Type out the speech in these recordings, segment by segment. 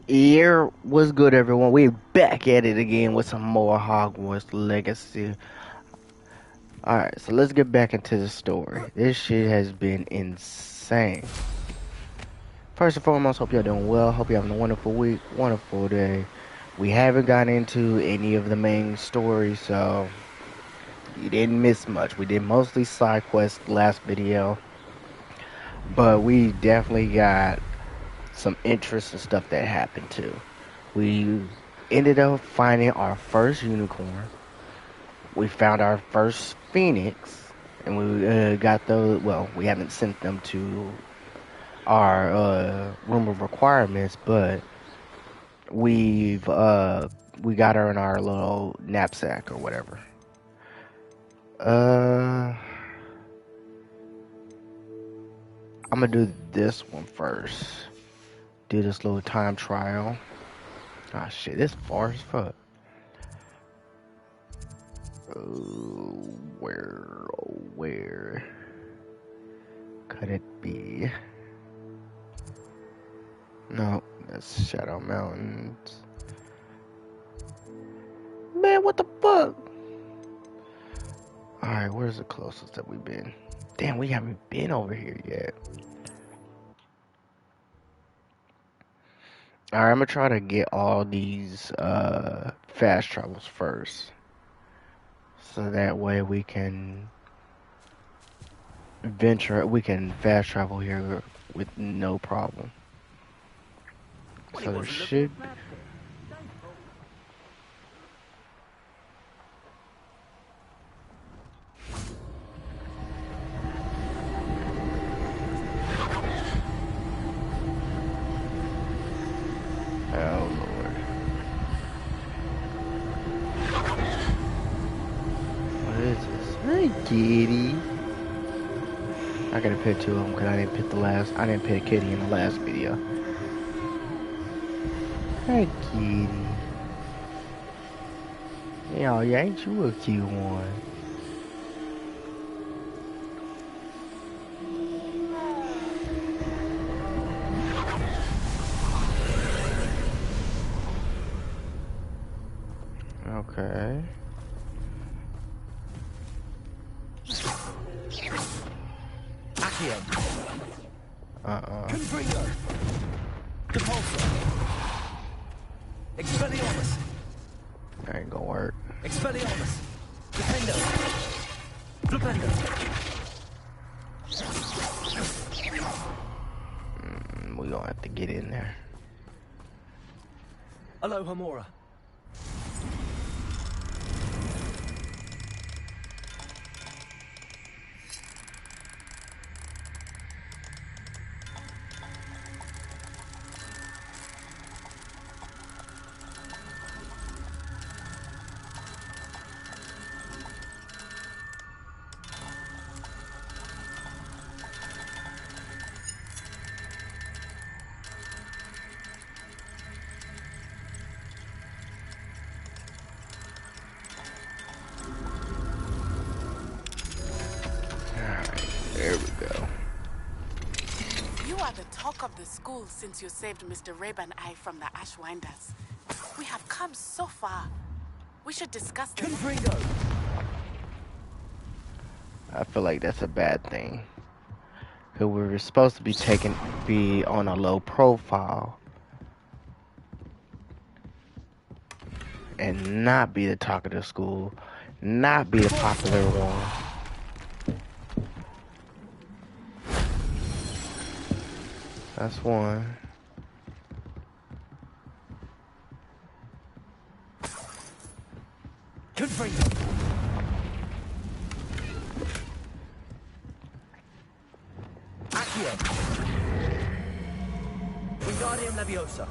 Here was good, everyone. We're back at it again with some more Hogwarts Legacy. Alright, so let's get back into the story. This shit has been insane. First and foremost, hope y'all doing well. Hope you're having a wonderful week, wonderful day. We haven't gotten into any of the main stories, so you didn't miss much. We did mostly side quests last video, but we definitely got some interesting stuff that happened too. We ended up finding our first unicorn. We found our first phoenix, and we got those. Well, we haven't sent them to our room of requirements, but we got her in our little knapsack or whatever. I'm gonna do this one first. Do this little time trial. Ah, shit, this far as fuck. Where could it be? No, that's Shadow Mountains. Man, what the fuck? Alright, where's the closest that we've been? Damn, we haven't been over here yet. Alright, I'm gonna try to get all these fast travels first. So that way we can fast travel here with no problem. So there should be... Oh lord. What is this? Hey kitty. I gotta pick two of them because I didn't pick Kitty in the last video. Hey kitty. Yo, yeah, ain't you a cute one? Okay. Confringo. Depulso. Expelliarmus. That ain't gonna work. Expelliarmus. Defendo. Flipendo. We gonna have to get in there. Alohomora. There we go. You are the talk of the school since you saved Mr. Rabe and I from the Ashwinders. We have come so far. We should discuss this. Confringo. I feel like that's a bad thing. Cause we were supposed to be on a low profile and not be the talk of the school, not be the popular one. That's one. Confringo. Accio. Wingardium Leviosa.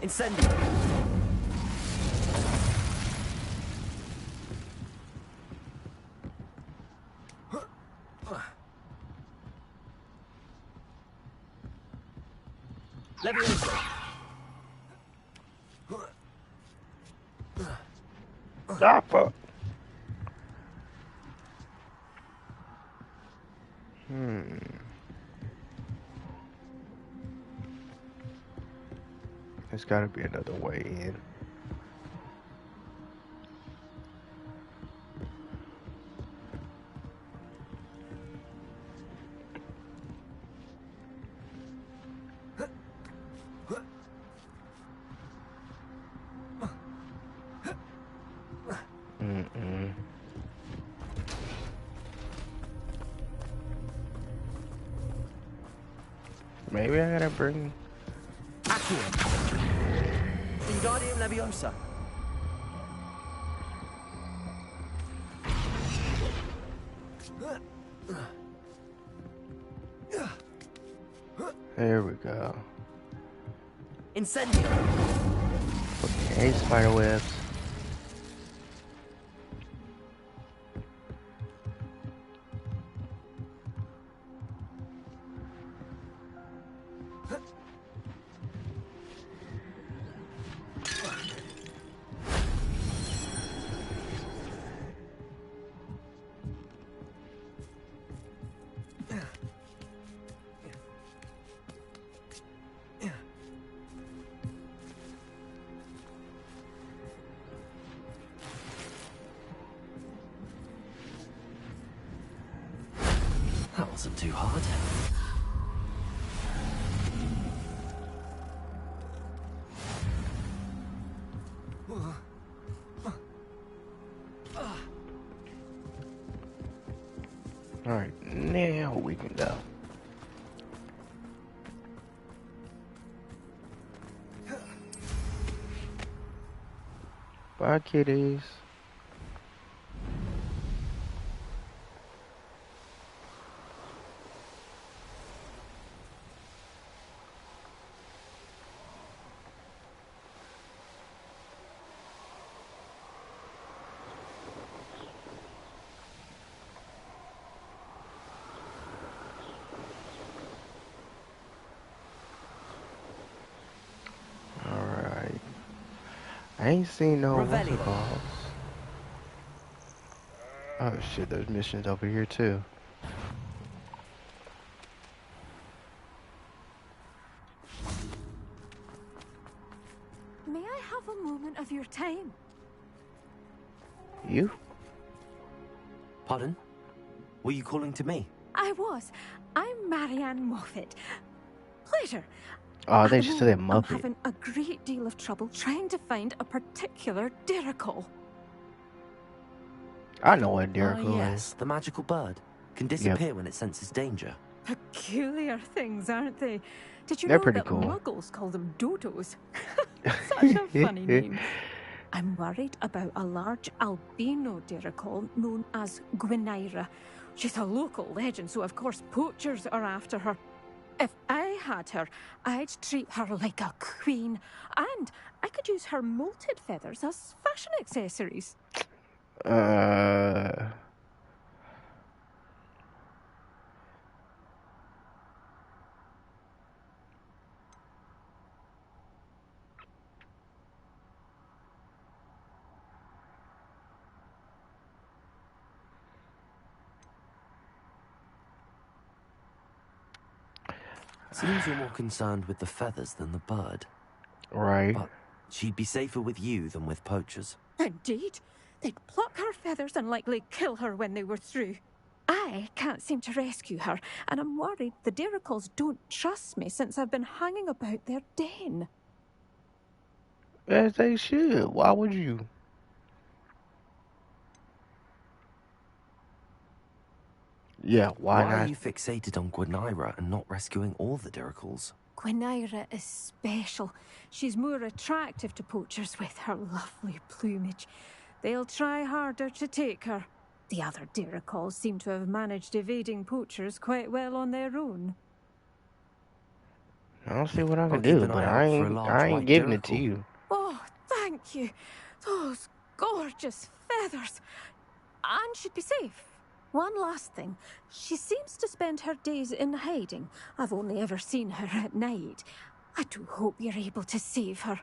Incendio. Leviosa. Ah, fuck. There's gotta be another way in. Mm-mm. Maybe I gotta bring... Accio. Wingardium Leviosa. There we go. Incendio. Okay, spider webs. That wasn't too hard. Alright, now we can go. Bye, kitties. Alright. I ain't seen no what's it Revelio. called. Oh shit, there's missions over here too. May I have a moment of your time? You? Pardon? Were you calling to me? I was. I'm Marianne Moffat. Pleasure. Oh, At they the just said moment, Muppet. I'm having a great deal of trouble trying to find a particular diricle. I know what Ah, Dirico yes, the magical bird. Can disappear when it senses danger. Peculiar things, aren't they? Did you They're know pretty that cool. muggles call them dodos? Such a funny name. I'm worried about a large albino diricle known as Gwynaira. She's a local legend, so of course poachers are after her. If I had her, I'd treat her like a queen. And I could use her molted feathers as fashion accessories. Seems you're more concerned with the feathers than the bird. Right. But she'd be safer with you than with poachers. Indeed. They'd pluck her feathers and likely kill her when they were through. I can't seem to rescue her, and I'm worried the diricles don't trust me since I've been hanging about their den. As they should. Why would you? Yeah, why Why are not? you fixated on Gwynaira and not rescuing all the diricles? Gwynaira is special. She's more attractive to poachers with her lovely plumage. They'll try harder to take her. The other diricles seem to have managed evading poachers quite well on their own. I don't see what I I'll can keep do, an but eye out for a large I ain't white giving it to diricle. you. Oh, thank you. Those gorgeous feathers. And she'd be safe. One last thing. She seems to spend her days in hiding. I've only ever seen her at night. I do hope you're able to save her.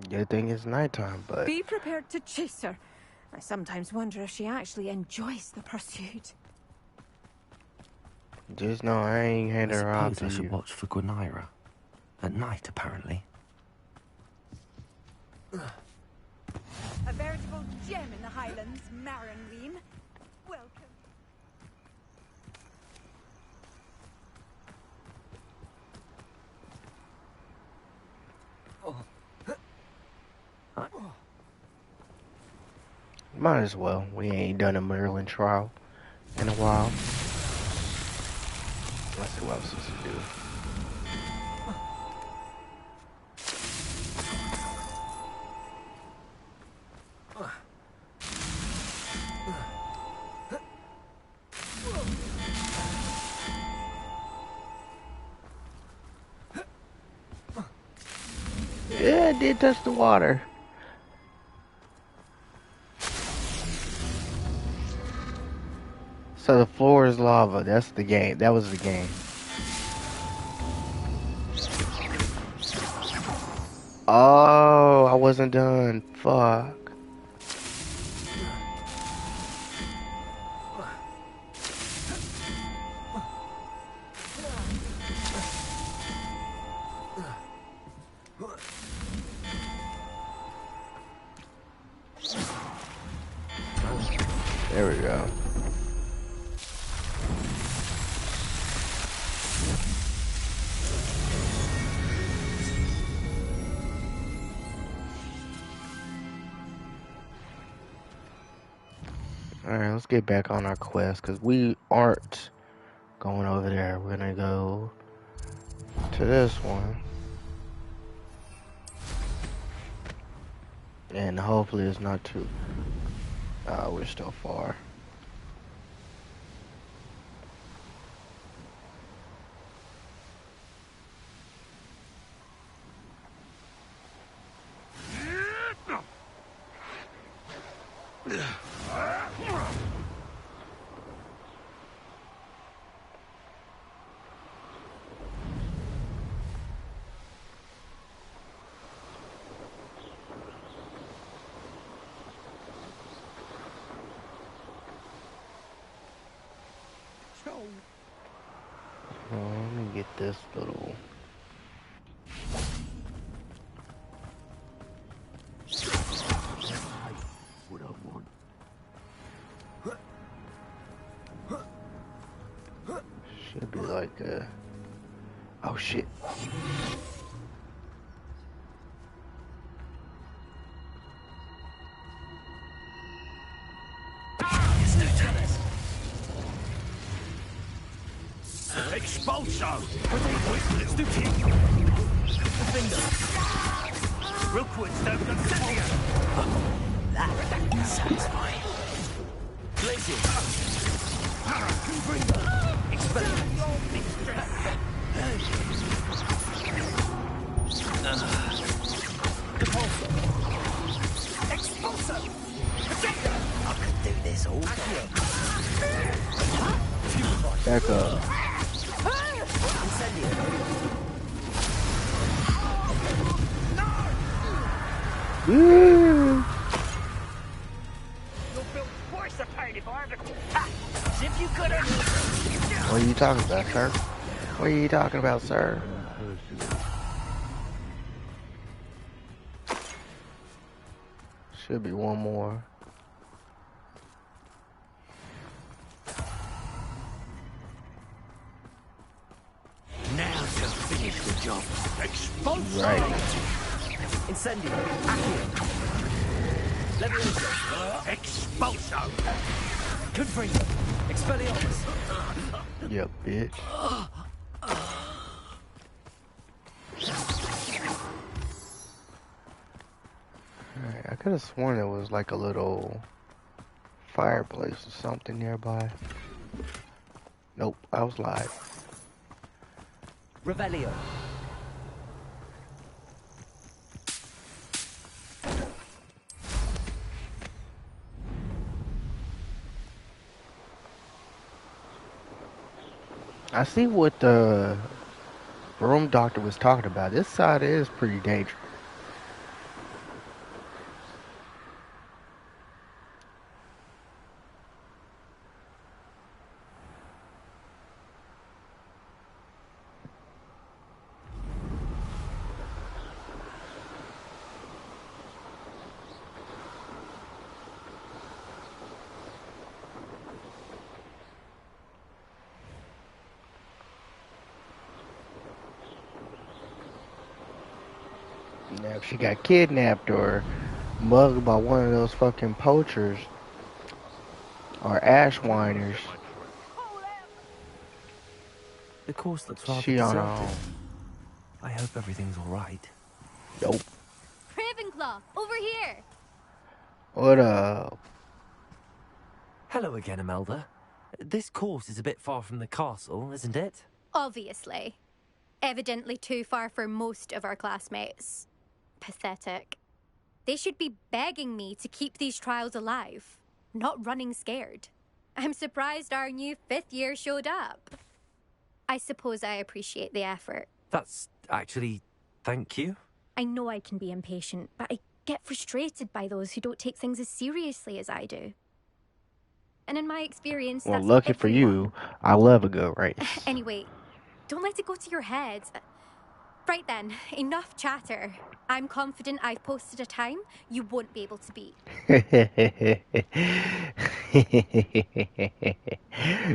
Good thing it's nighttime, but Be prepared to chase her. I sometimes wonder if she actually enjoys the pursuit. just know I ain't I handing her out suppose to I should you. watch for Gwynaira. At night, apparently. A veritable gem in the Highlands, Maranweem. Welcome. Might as well. We ain't done a Merlin trial in a while. Let's see what I was supposed to do. Yeah, it did touch the water. So the floor is lava. That's the game. That was the game. Oh, I wasn't done. Fuck. There we go. Alright, let's get back on our quest, because we aren't going over there. We're gonna go to this one. And hopefully it's not too... we're still far. Let me get this little... What I want. Should be like a... Oh shit. Expulso! Let's do it! Defender! Real quick, stop That's satisfying. Blazing! Expulso! I could do this all day. Back up. Woo! What are you talking about, sir? What are you talking about, sir? Should be one more. Now to finish the job. Expulso! Right. Incendio. Accio. Leviation. Expulso. Confringo. Expelliarmus. Yep, bitch. Alright, I could have sworn there was like a little fireplace or something nearby. Nope, I was lied. Revelio. I see what the room doctor was talking about. This side is pretty dangerous. Now, if she got kidnapped or mugged by one of those fucking poachers or ashwiners, The course looks rather she on her deserted. own. I hope everything's all right. Nope. Ravenclaw, over here! What up? Hello again, Imelda. This course is a bit far from the castle, isn't it? Obviously. Evidently too far for most of our classmates. Pathetic. They should be begging me to keep these trials alive, not running scared. I'm surprised our new 5th year showed up. I suppose I appreciate the effort. That's actually... thank you. I know I can be impatient, but I get frustrated by those who don't take things as seriously as I do. And in my experience, Well, that's lucky for everyone. you, I love a good race. Anyway, don't let it go to your head. Right then, enough chatter. I'm confident I've posted a time you won't be able to beat.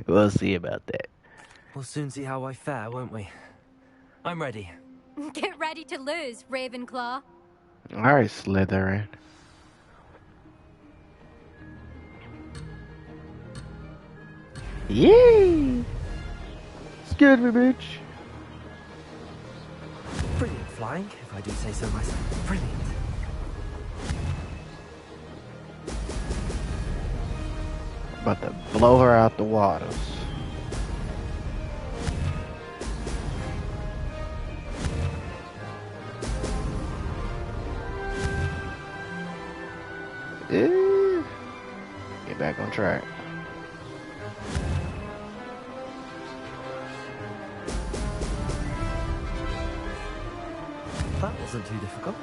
We'll see about that. We'll soon see how I fare, won't we? I'm ready. Get ready to lose, Ravenclaw. Alright, Slytherin. Yay! Scared me, bitch. Brilliant flying, if I do say so myself. Brilliant. About to blow her out the waters. Eh. Get back on track. That wasn't too difficult.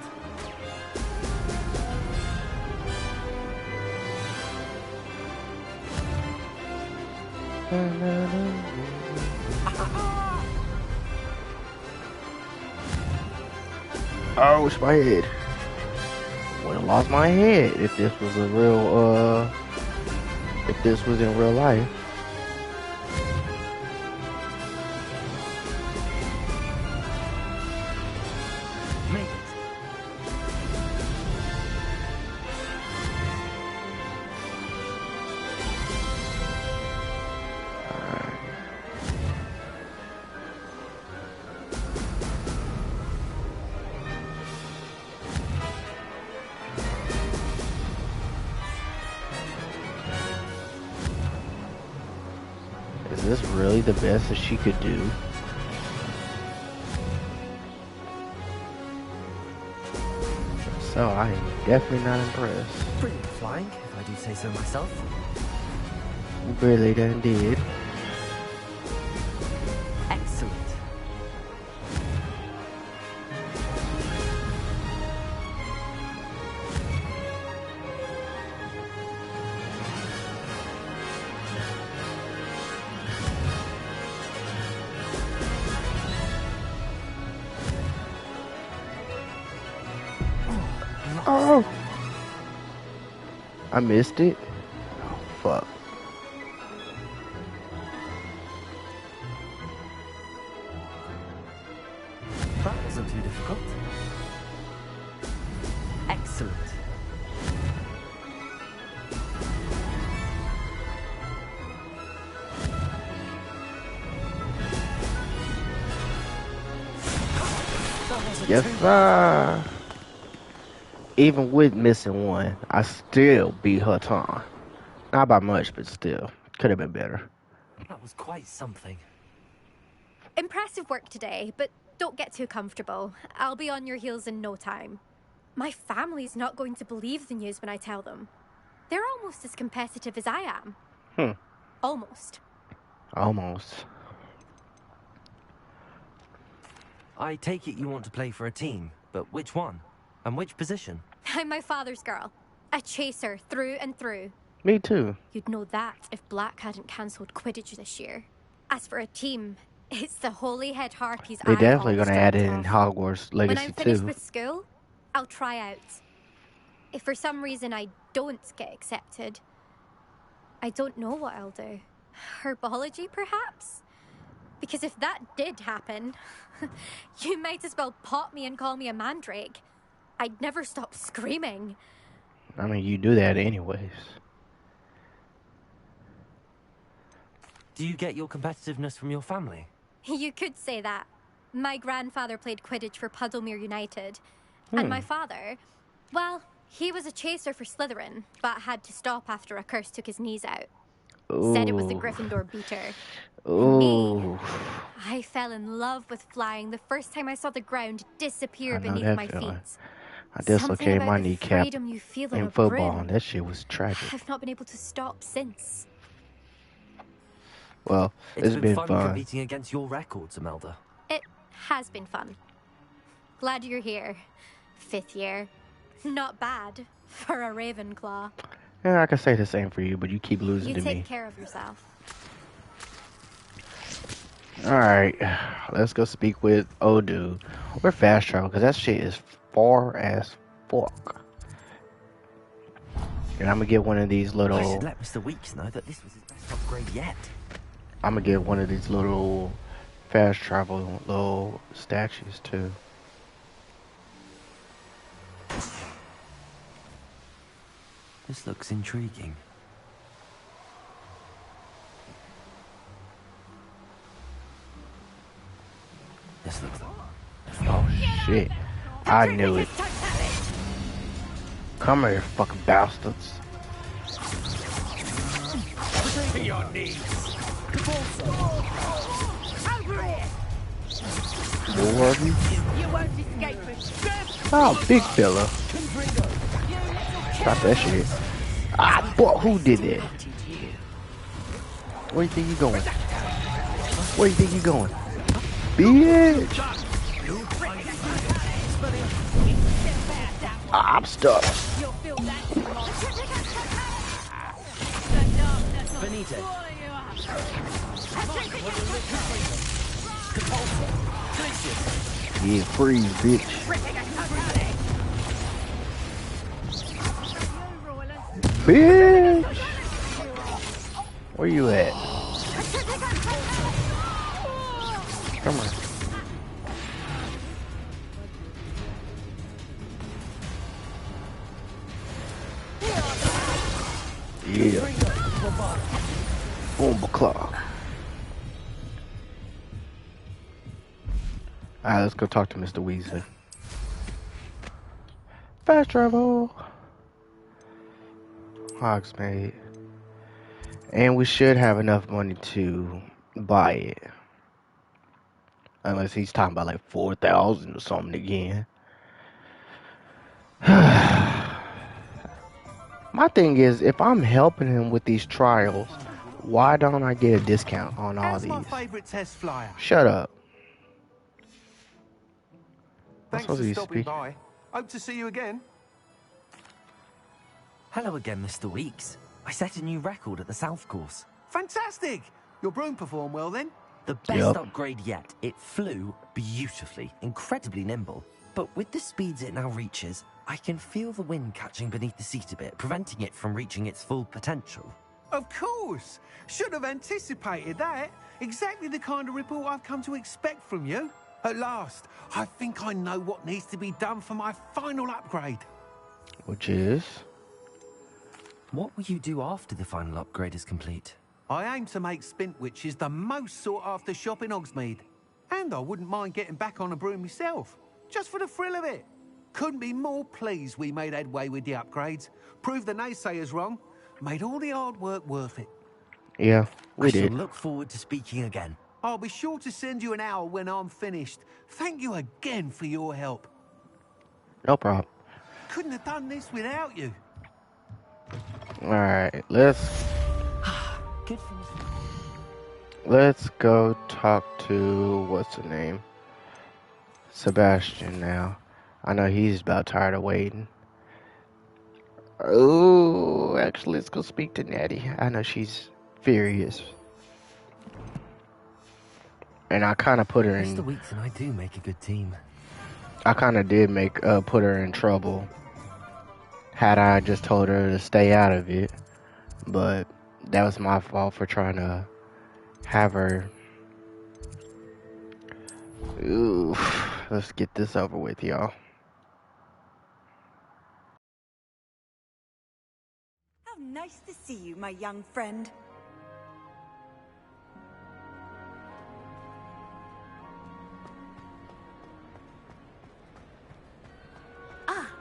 Oh, it's my head. Would have lost my head if this was a real, if this was in real life. Made it. Is this really the best that she could do? So I am definitely not impressed. Brilliant flying, if I do say so myself. Really done did. Excellent. Oh! I missed it. Oh, fuck. That wasn't too difficult. Excellent. Yes, sir. Even with missing one, I still beat her time. Not by much, but still. Could have been better. That was quite something. Impressive work today, but don't get too comfortable. I'll be on your heels in no time. My family's not going to believe the news when I tell them. They're almost as competitive as I am. Almost. Almost. I take it you want to play for a team, but which one? And which position? I'm my father's girl. A chaser through and through. Me too. You'd know that if Black hadn't cancelled Quidditch this year. As for a team, it's the Holyhead Harpies. They're I definitely always gonna add it dreamt in of. Hogwarts When Legacy I'm finished too. with school, I'll try out. If for some reason I don't get accepted, I don't know what I'll do. Herbology, perhaps? Because if that did happen, you might as well pot me and call me a mandrake. I'd never stop screaming. I mean, you do that anyways. Do you get your competitiveness from your family? You could say that. My grandfather played Quidditch for Puddlemere United. And my father, well, he was a chaser for Slytherin, but had to stop after a curse took his knees out. Said it was the Ooh. Gryffindor beater. And me, Ooh. I fell in love with flying the first time I saw the ground disappear I know beneath that my feeling. feet. I Something dislocated about my the kneecap freedom you feel on in a football, broom. and that shit was tragic. I've not been able to stop since. Well, It's it's been fun fun. competing against your records, Imelda. It has been fun. Glad you're here. 5th year. Not bad for a Ravenclaw. Yeah, I can say the same for you, but you keep losing You to take me. care of yourself. Alright, let's go speak with Odu. We're fast travel, because that shit is far as fuck. And I'm gonna get one of these I should little... let Mr. Weeks know that this was his best upgrade yet. I'm gonna get one of these little fast travel little statues, too. This looks intriguing. This looks like... Oh, shit. I knew it. Come here, fucking bastards. To your knees. Over here! More of you? You won't escape us. Oh, big fella. Stop that shit. Ah, boy, who did that? Where you think you going? Where you think you going? Bitch! Ah, I'm stuck. You'll feel that tomorrow. Benito. Yeah, freeze, bitch. Bitch! Where you at? Come on. Yeah. Boom, claw. Alright, let's go talk to Mr. Weasley. Fast travel. Hogsmeade. And we should have enough money to buy it. Unless he's talking about like 4,000 or something again. My thing is, if I'm helping him with these trials, why don't I get a discount on all How's these? my favourite test flyer? Shut up. Thanks supposed to for be stopping by. Hope to see you again. Hello again, Mr. Weeks. I set a new record at the South Course. Fantastic! Your broom performed well then? The best Yep. upgrade yet. It flew beautifully, incredibly nimble. But with the speeds it now reaches, I can feel the wind catching beneath the seat a bit, preventing it from reaching its full potential. Of course! Should have anticipated that. Exactly the kind of report I've come to expect from you. At last, I think I know what needs to be done for my final upgrade. Which is? What will you do after the final upgrade is complete? I aim to make Spintwitches the most sought-after shop in Hogsmeade. And I wouldn't mind getting back on a broom myself, just for the thrill of it. Couldn't be more pleased we made headway with the upgrades, proved the naysayers wrong, made all the hard work worth it. Yeah, I we shall did. look forward to speaking again. I'll be sure to send you an hour when I'm finished. Thank you again for your help. No problem. Couldn't have done this without you. Alright, let's Good for me. let's go talk to what's the name? Sebastian now. I know he's about tired of waiting. Oh, actually, let's go speak to Natty. I know she's furious. And I kind of put her Mr. in. Weeks and I do make a good team. I kind of did put her in trouble. Had I just told her to stay out of it, but that was my fault for trying to have her. Ooh, let's get this over with, y'all. nice to see you, my young friend.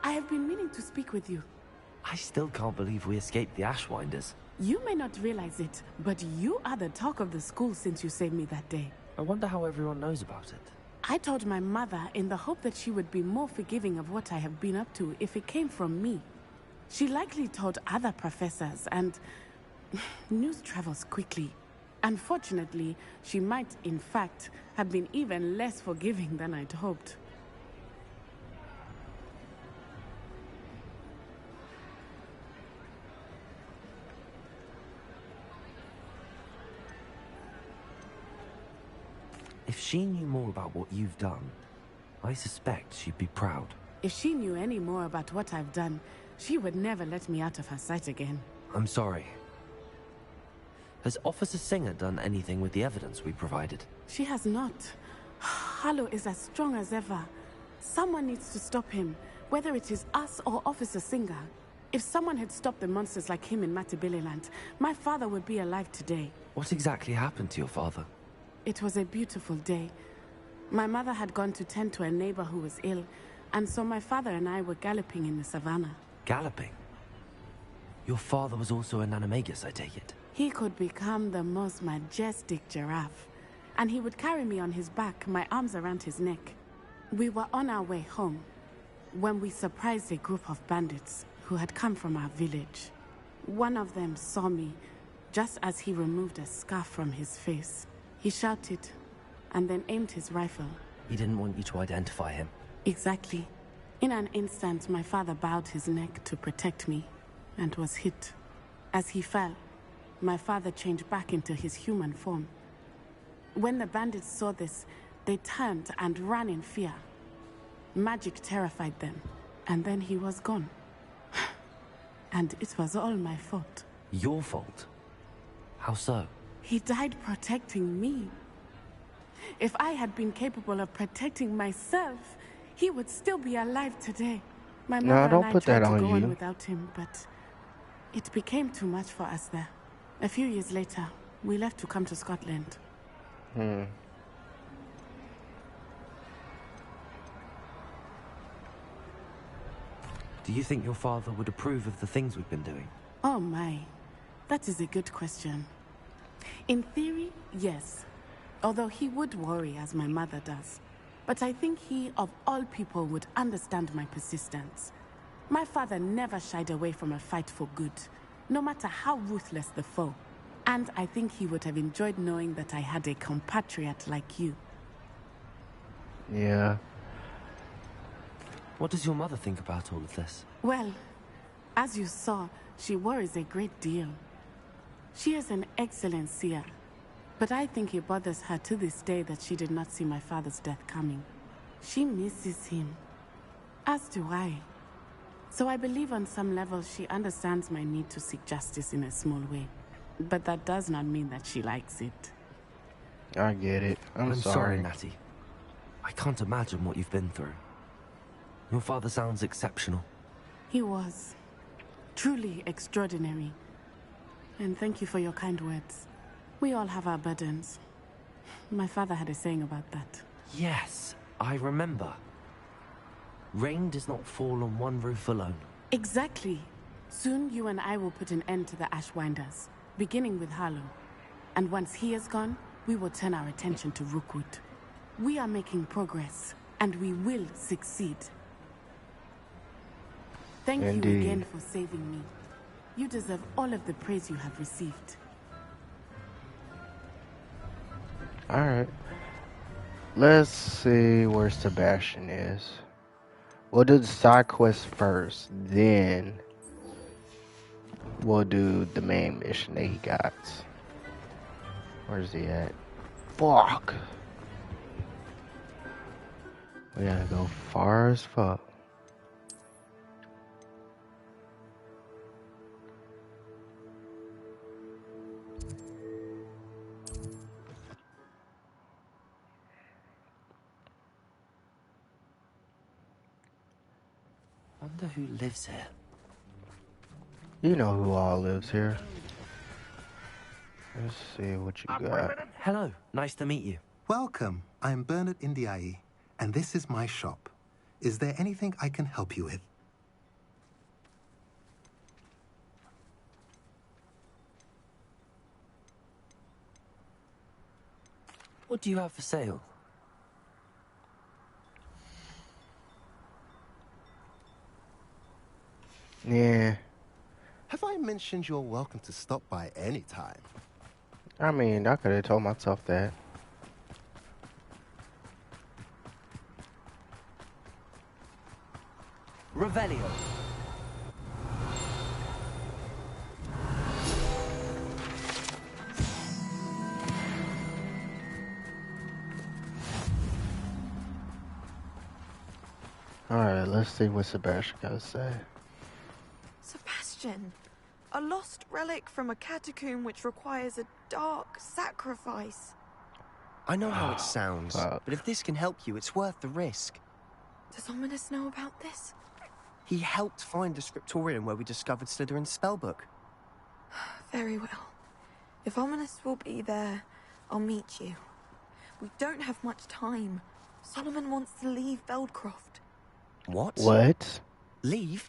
I have been meaning to speak with you. I still can't believe we escaped the Ashwinders. You may not realize it, but you are the talk of the school since you saved me that day. I wonder how everyone knows about it. I told my mother in the hope that she would be more forgiving of what I have been up to if it came from me. She likely told other professors, and news travels quickly. Unfortunately, she might, in fact, have been even less forgiving than I'd hoped. If she knew more about what you've done, I suspect she'd be proud. If she knew any more about what I've done, she would never let me out of her sight again. I'm sorry. Has Officer Singer done anything with the evidence we provided? She has not. Harlow is as strong as ever. Someone needs to stop him, whether it is us or Officer Singer. If someone had stopped the monsters like him in Matabeleland, my father would be alive today. What exactly happened to your father? It was a beautiful day. My mother had gone to tend to a neighbor who was ill, and so my father and I were galloping in the savannah. Galloping? Your father was also an animagus, I take it? He could become the most majestic giraffe, and he would carry me on his back, my arms around his neck. We were on our way home when we surprised a group of bandits who had come from our village. One of them saw me just as he removed a scarf from his face. He shouted and then aimed his rifle. He didn't want you to identify him. Exactly. In an instant, my father bowed his neck to protect me and was hit. As he fell, my father changed back into his human form. When the bandits saw this, they turned and ran in fear. Magic terrified them, and then he was gone. And it was all my fault. Your fault? How so? He died protecting me. If I had been capable of protecting myself, he would still be alive today. My mother don't and I put tried that to on go on you. without him, but it became too much for us there. A few years later, we left to come to Scotland. Hmm. Do you think your father would approve of the things we've been doing? Oh my, that is a good question. In theory, yes. Although he would worry as my mother does. But I think he, of all people, would understand my persistence. My father never shied away from a fight for good, no matter how ruthless the foe. And I think he would have enjoyed knowing that I had a compatriot like you. Yeah. What does your mother think about all of this? Well, as you saw, she worries a great deal. She is an excellent seer, but I think it bothers her to this day that she did not see my father's death coming. She misses him, as do I. So I believe on some level she understands my need to seek justice in a small way. But that does not mean that she likes it. I get it. I'm sorry, sorry. Natty. I can't imagine what you've been through. Your father sounds exceptional. He was truly extraordinary. And thank you for your kind words. We all have our burdens. My father had a saying about that. Yes, I remember. Rain does not fall on one roof alone. Exactly. Soon you and I will put an end to the Ashwinders, beginning with Harlow. And once he is gone, we will turn our attention to Rookwood. We are making progress, and we will succeed. Thank you Indeed. again for saving me. You deserve all of the praise you have received. Alright. Let's see where Sebastian is. We'll do the side quest first, then we'll do the main mission that he got. Where's he at? Fuck! We gotta go far as fuck. Wonder who lives here. You know who all lives here. Let's see what you got. Hello, nice to meet you. Welcome. I'm Bernard Indiai, and this is my shop. Is there anything I can help you with? What do you have for sale? Yeah, Have I mentioned you're welcome to stop by any time? I mean, I could have told myself that. Revelio. Alright, let's see what Sebastian got to say. Sebastian, a lost relic from a catacomb which requires a dark sacrifice. I know how it sounds, Fuck. but if this can help you, it's worth the risk. Does Ominous know about this? He helped find the scriptorium where we discovered Slytherin's spellbook. Very well. If Ominous will be there, I'll meet you. We don't have much time. Solomon wants to leave Feldcroft. What? What? Leave?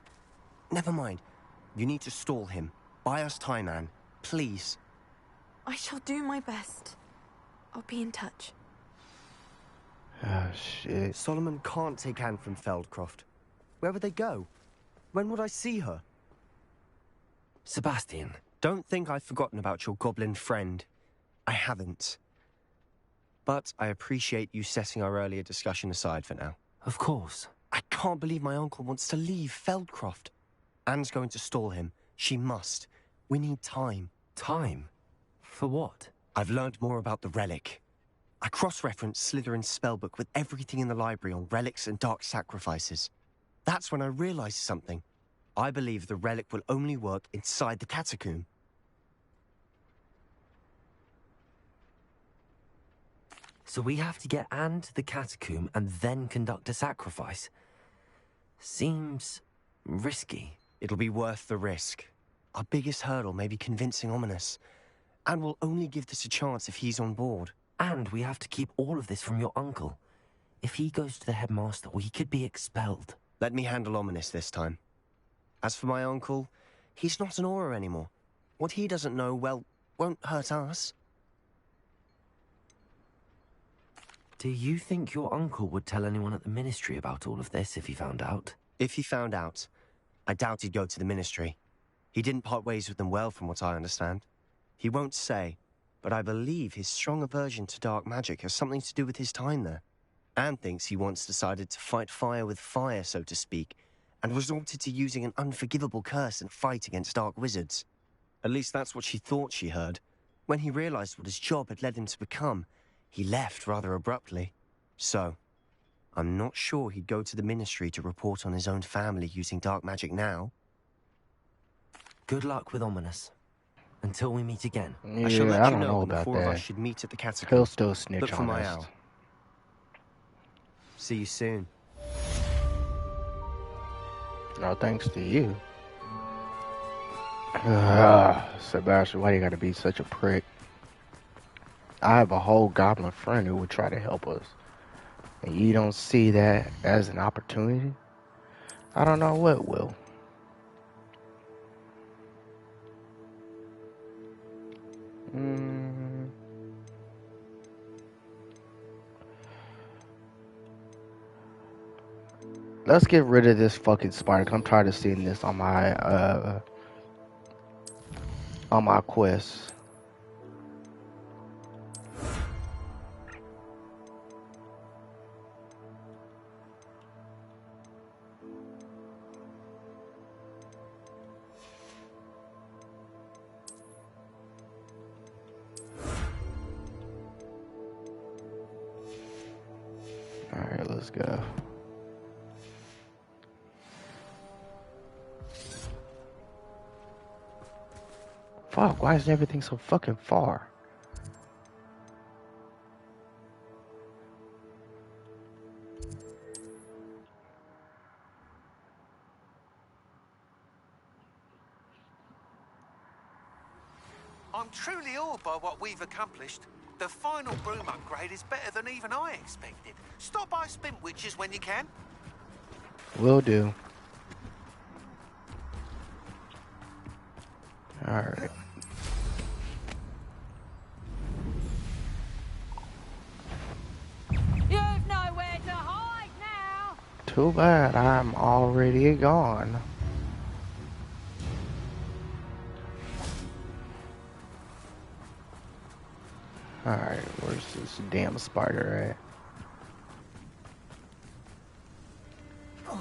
Never mind. You need to stall him. Buy us time, Anne. Please. I shall do my best. I'll be in touch. Oh, shit. Solomon can't take Anne from Feldcroft. Where would they go? When would I see her? Sebastian. Don't think I've forgotten about your goblin friend. I haven't. But I appreciate you setting our earlier discussion aside for now. Of course. I can't believe my uncle wants to leave Feldcroft. Anne's going to stall him. She must. We need time. Time? For what? I've learned more about the relic. I cross-referenced Slytherin's spellbook with everything in the library on relics and dark sacrifices. That's when I realized something. I believe the relic will only work inside the catacomb. So we have to get Anne to the catacomb and then conduct a sacrifice. Seems risky. It'll be worth the risk. Our biggest hurdle may be convincing Ominous. And we'll only give this a chance if he's on board. And we have to keep all of this from your uncle. If he goes to the headmaster, we could be expelled. Let me handle Ominous this time. As for my uncle, he's not an Auror anymore. What he doesn't know, well, won't hurt us. Do you think your uncle would tell anyone at the ministry about all of this if he found out? If he found out, I doubt he'd go to the ministry. He didn't part ways with them well, from what I understand. He won't say, but I believe his strong aversion to dark magic has something to do with his time there. Anne thinks he once decided to fight fire with fire, so to speak, and resorted to using an unforgivable curse in a fight against dark wizards. At least that's what she thought she heard. When he realized what his job had led him to become, he left rather abruptly. So, I'm not sure he'd go to the ministry to report on his own family using dark magic now. Good luck with Ominous. Until we meet again. Yeah, I shall let I you don't know know when the about four of us that. should meet at the catacomb. He'll still snitch Look for on my us. owl. See you soon. No, thanks to you. Sebastian, why you gotta be such a prick? I have a whole goblin friend who would try to help us. And you don't see that as an opportunity? I don't know what will. Let's get rid of this fucking spider. I'm tired of seeing this on my quest. Alright, let's go. Fuck, why is everything so fucking far? I'm truly awed by what we've accomplished. The final broom upgrade is better than even I expected. Stop by Spintwitches when you can. Will do. Alright. You've nowhere to hide now. Too bad I'm already gone. Alright, where's this damn spider at?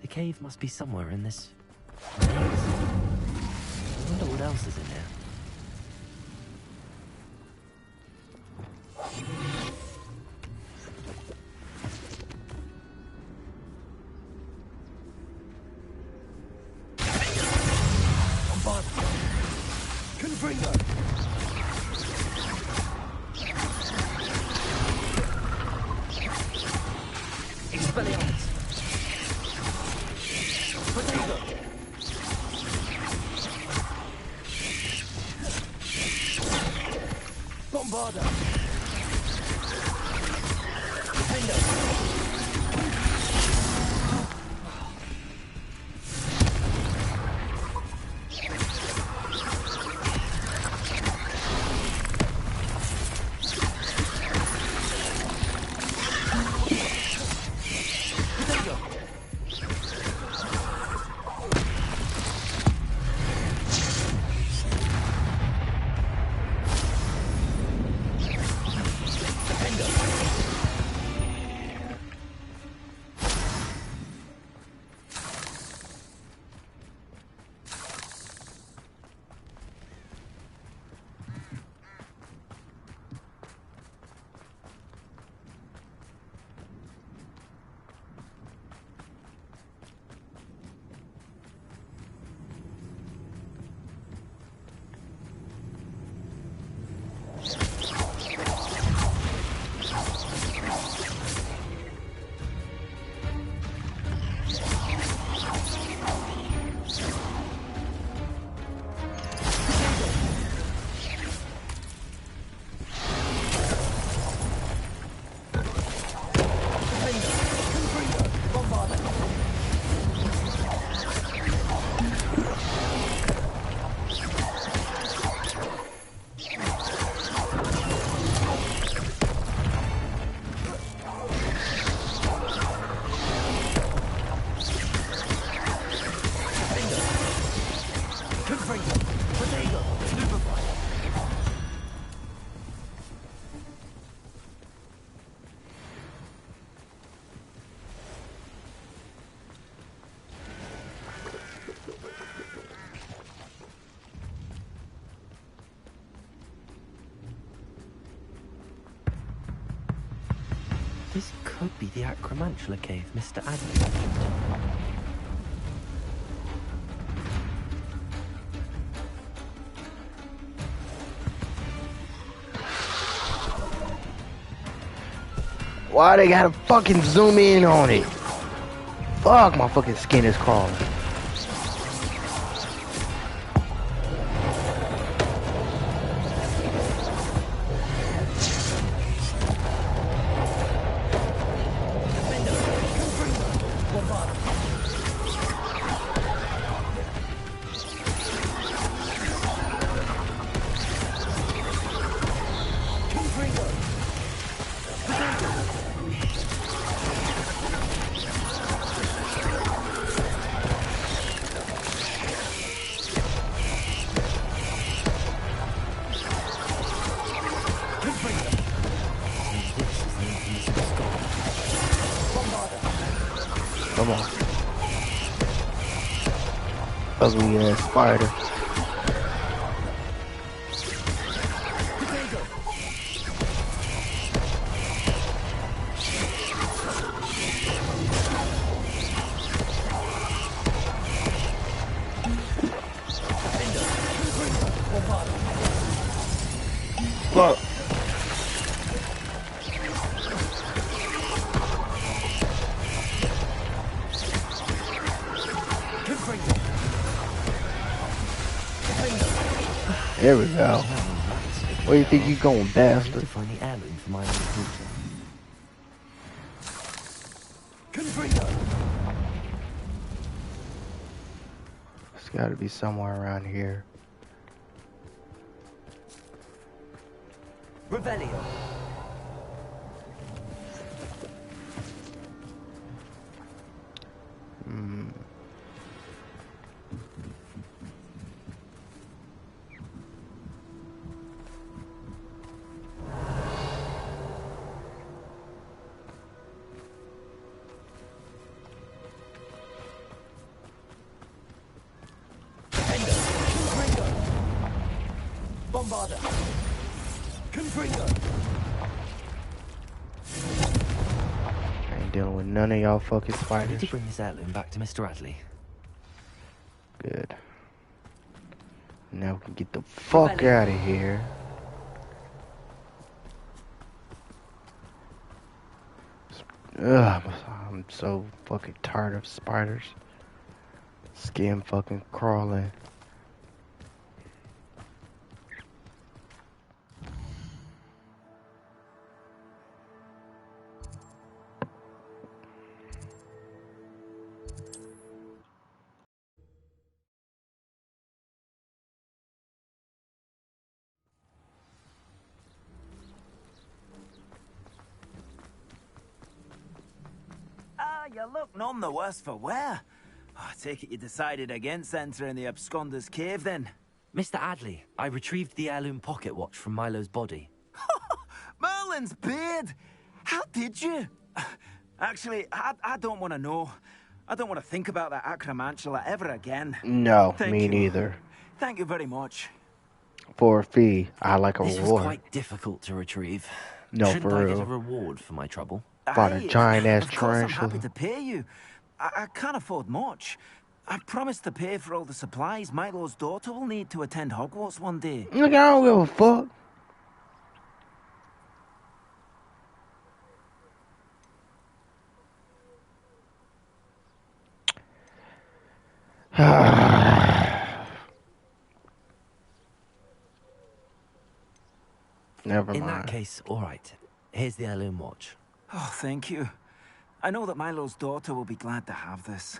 The cave must be somewhere in this maze. I wonder what else is in here. This could be the Acromantula cave Mr. Adams mentioned. Why they gotta fucking zoom in on it? Fuck, my fucking skin is crawling. Come on. Ugly ass spider. Look. There we go. Where do you think you going, bastard? To find the heirloom for my own daughter. Confringo! It's got to be somewhere around here. Revelio. Bombarder. Confringo. I ain't dealing with none of y'all fucking I need spiders. to bring this heirloom back to Mr. Adley. Good. Now we can get the fuck out of here. Ugh, I'm so fucking tired of spiders. Skin fucking crawling. Ah, you look none the worse for wear. Oh, I take it you decided against entering the absconder's cave, then? Mr. Adley, I retrieved the heirloom pocket watch from Milo's body. Merlin's beard! How did you? Actually, I don't want to know. I don't want to think about that acromantula ever again. No, Thank me you. neither. Thank you very much. For a fee, I like a This was reward. quite difficult to retrieve. No, Shouldn't for I get real. a reward for my trouble? Fought a giant ass Of course I'm happy tarantula. to pay you. I can't afford much. I promised to pay for all the supplies Milo's daughter will need to attend Hogwarts one day. Look, I don't give a fuck. Never In mind. that case, all right. Here's the heirloom watch. Oh, thank you. I know that Milo's daughter will be glad to have this.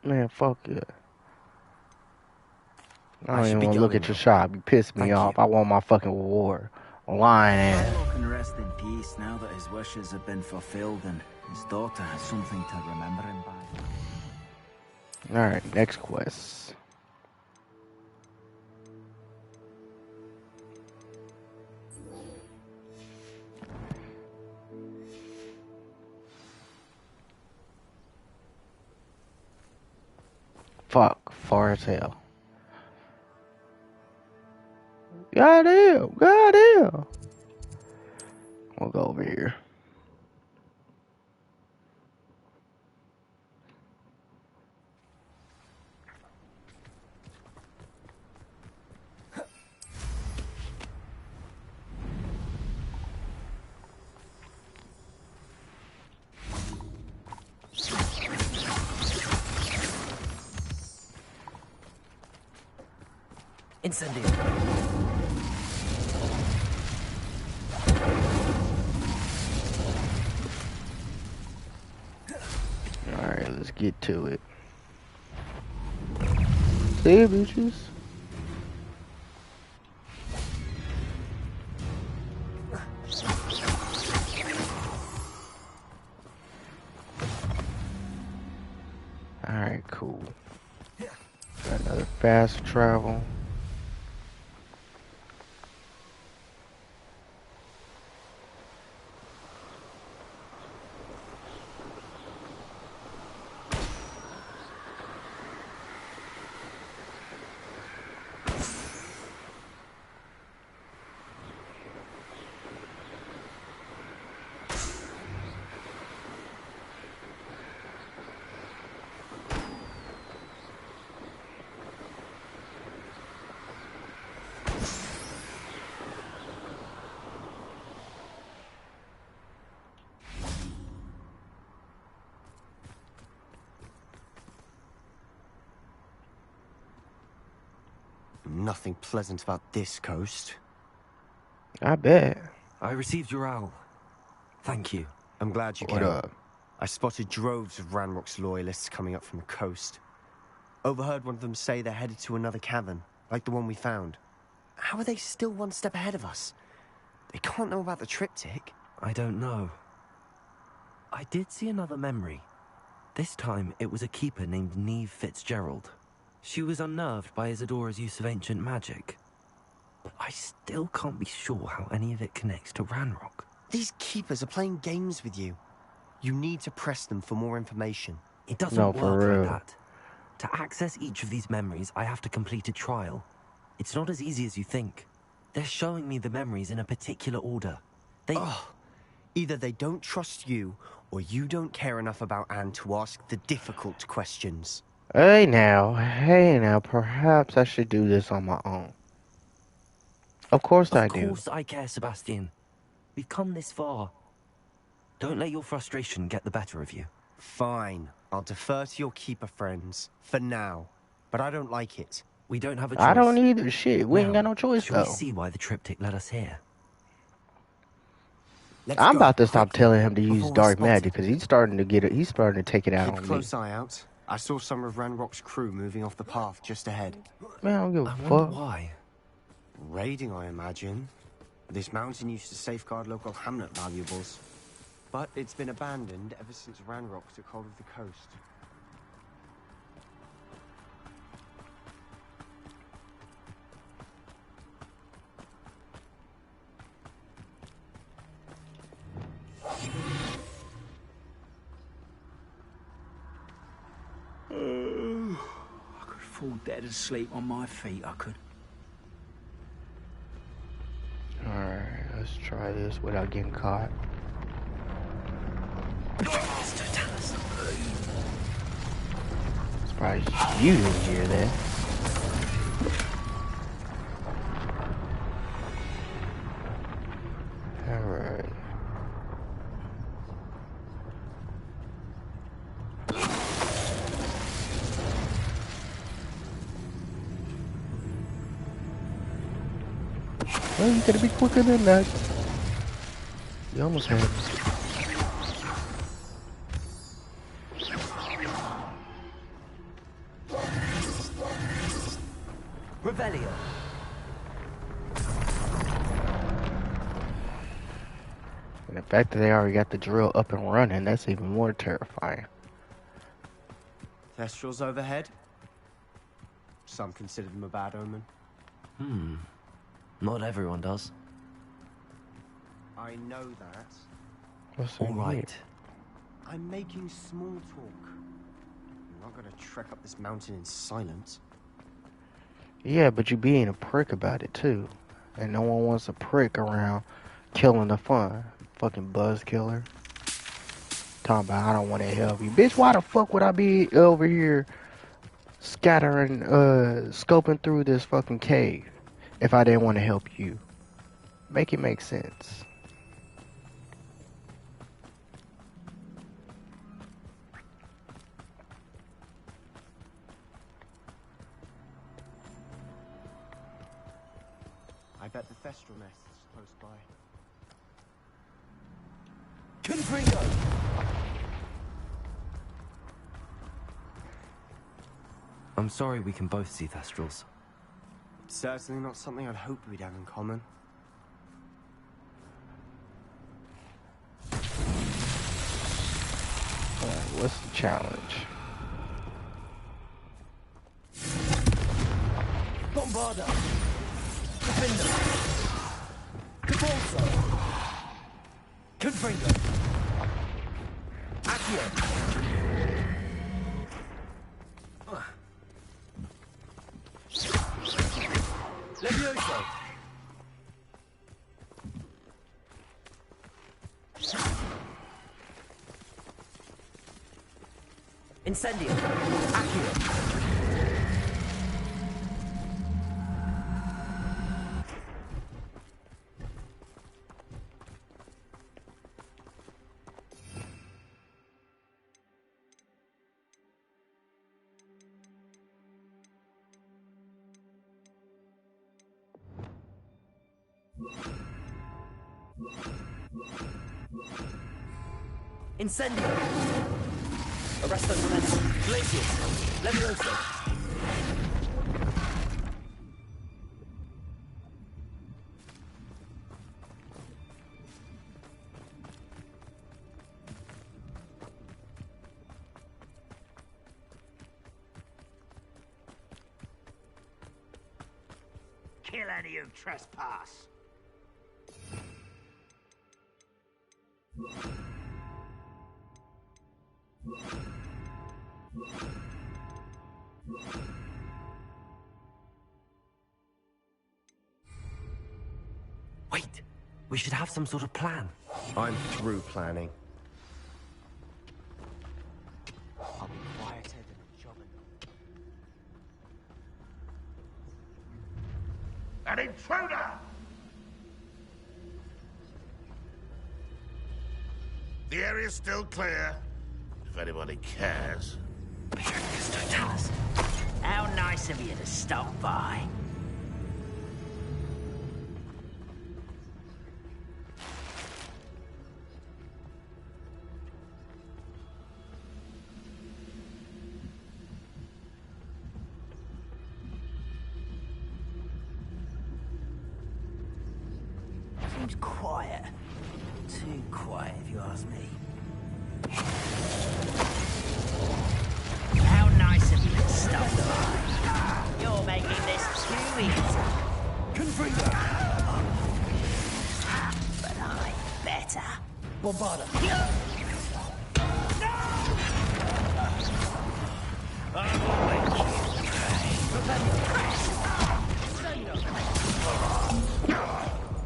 Man, fuck it. I I don't should even be want to look going at your now. shop. You piss me Thank off. you. I want my fucking reward. Lying ass. Milo can rest in peace now that his wishes have been fulfilled and his daughter has something to remember him by. Alright, next quest. Fuck, far as hell. Goddamn, goddamn. We'll go over here. Incendio. Alright, let's get to it. See, bitches? Alright, cool. Got another fast travel. nothing pleasant about this coast. I bet. I received your owl. Thank you. I'm glad you What came. up? I spotted droves of Ranrock's loyalists coming up from the coast. Overheard one of them say they're headed to another cavern, like the one we found. How are they still one step ahead of us? They can't know about the triptych. I don't know. I did see another memory. This time, it was a keeper named Neve Fitzgerald. She was unnerved by Isadora's use of ancient magic. But I still can't be sure how any of it connects to Ranrock. These keepers are playing games with you. You need to press them for more information. It doesn't No, work for like real. that. To access each of these memories, I have to complete a trial. It's not as easy as you think. They're showing me the memories in a particular order. Either they don't trust you, or you don't care enough about Anne to ask the difficult questions. Hey now, perhaps I should do this on my own. Of course I do. Of course I care, Sebastian. We've come this far. Don't let your frustration get the better of you. Fine. I'll defer to your keeper friends, for now. But I don't like it. We don't have a choice. I don't either. Shit, we ain't Now, got no choice shall though. we see why the triptych led us here? Let's I'm go, about to stop quickly, telling him to use before we're dark spotted. magic because he's starting to get it. He's starting to take it out Keep a on me. close eye out. I saw some of Ranrock's crew moving off the path just ahead. Man, I don't give a I fuck. wonder why. Raiding, I imagine. This mountain used to safeguard local hamlet valuables. But it's been abandoned ever since Ranrock took hold of the coast. I could fall dead asleep on my feet, I could. Alright, let's try this without getting caught. Surprised you didn't hear that. Alright. Well, you gotta be quicker than that. You almost had me. Revelio. And the fact that they already got the drill up and running, that's even more terrifying. Thestrals overhead. Some consider them a bad omen. Not everyone does. I know that. What's All in right. here? I'm making small talk. I'm not gonna trek up this mountain in silence. Yeah, but you being a prick about it too. And no one wants a prick around killing the fun. Fucking buzz killer. Talking about I don't want to help you. Bitch, why the fuck would I be over here scattering, scoping through this fucking cave if I didn't want to help you? Make it make sense. I bet the Thestral nest is close by. Confringo! I'm sorry we can both see Thestrals. It's certainly not something I'd hoped we'd have in common. Alright, what's the challenge? Bombarda! Defender! Cabalso! Confringo! Accio! Levioso! Incendio! Accio! Incendio! Arresto tremendo. Glacius! Levioso! Kill any who trespass. Wait! We should have some sort of plan. I'm through planning. I'll be quieter than a jobbing. An intruder! The area's still clear, if anybody cares. Tell us. How nice of you to stop by. Seems quiet. Too quiet, if you ask me. How nice of you to stop by. You're making this too easy. Confringo! But I'm better. Bombarda!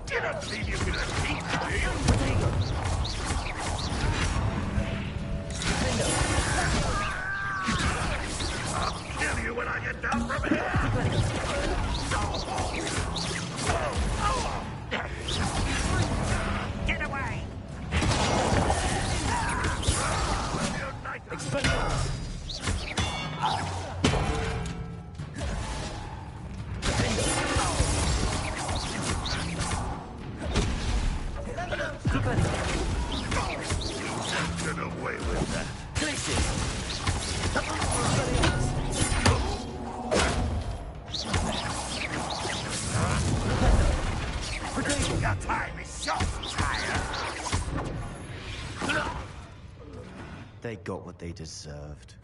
Didn't believe you could defeat me, do you? I'll kill you when I get down from here! Get away! Get away with that. Your time is short, Tyre. They got what they deserved.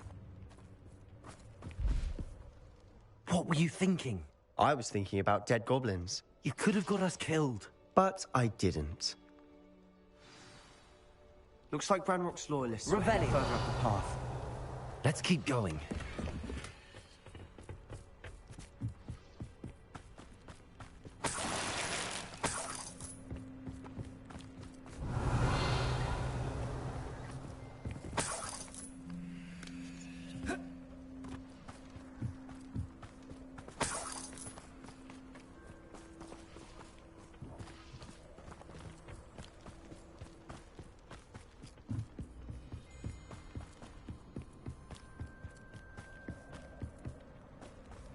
What were you thinking? I was thinking about dead goblins. You could have got us killed. But I didn't. Looks like Branrock's loyalists are heading further up the path. Let's keep going.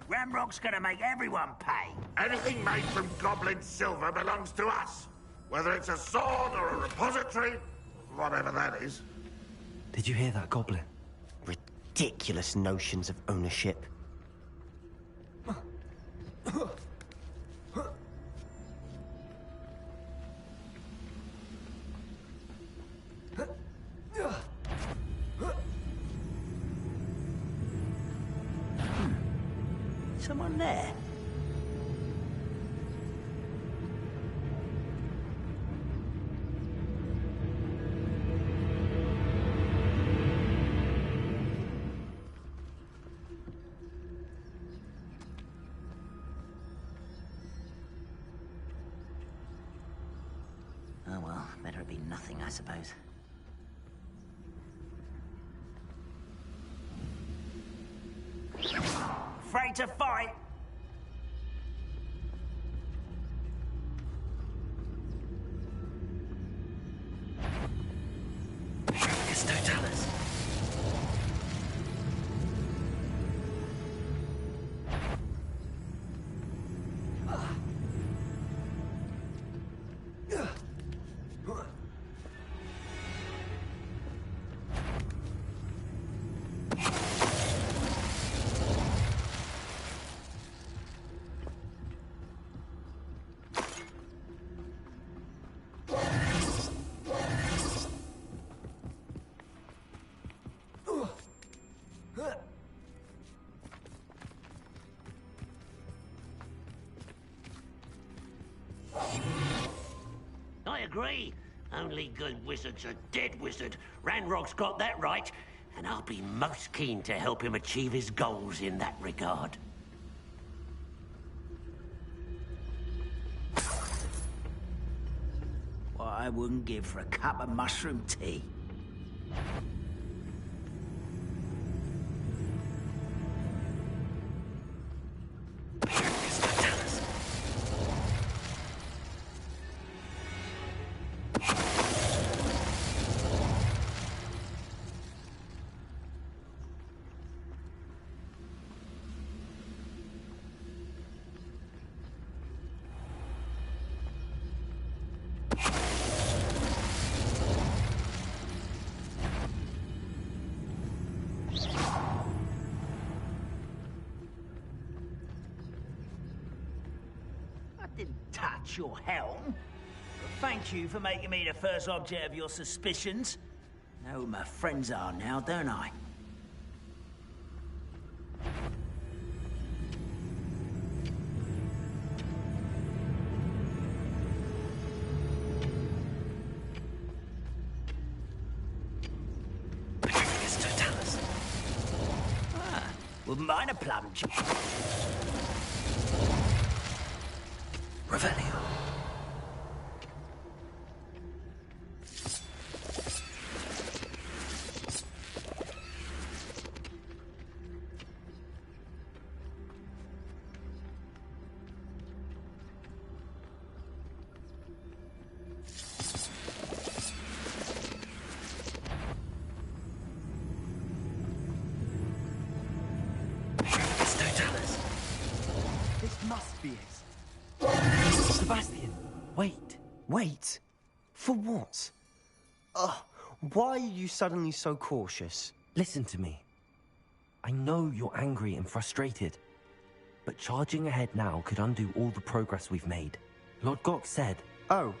Ramrock's gonna make everyone pay. Anything made from goblin silver belongs to us. Whether it's a sword or a repository, whatever that is. Did you hear that, Goblin? Ridiculous notions of ownership. Someone there. Oh well, better it be nothing, I suppose. Afraid to fight? Totalus. agree. Only good wizards are dead wizard. Ranrock's got that right, and I'll be most keen to help him achieve his goals in that regard. What I wouldn't give for a cup of mushroom tea. Didn't touch your helm. But thank you for making me the first object of your suspicions. Know who my friends are now, don't I? Wouldn't mind a plunge. Revelio. This must be it. Sebastian, wait. Wait? For what? Why are you suddenly so cautious? Listen to me. I know you're angry and frustrated, but charging ahead now could undo all the progress we've made. Lord Gok said... Oh,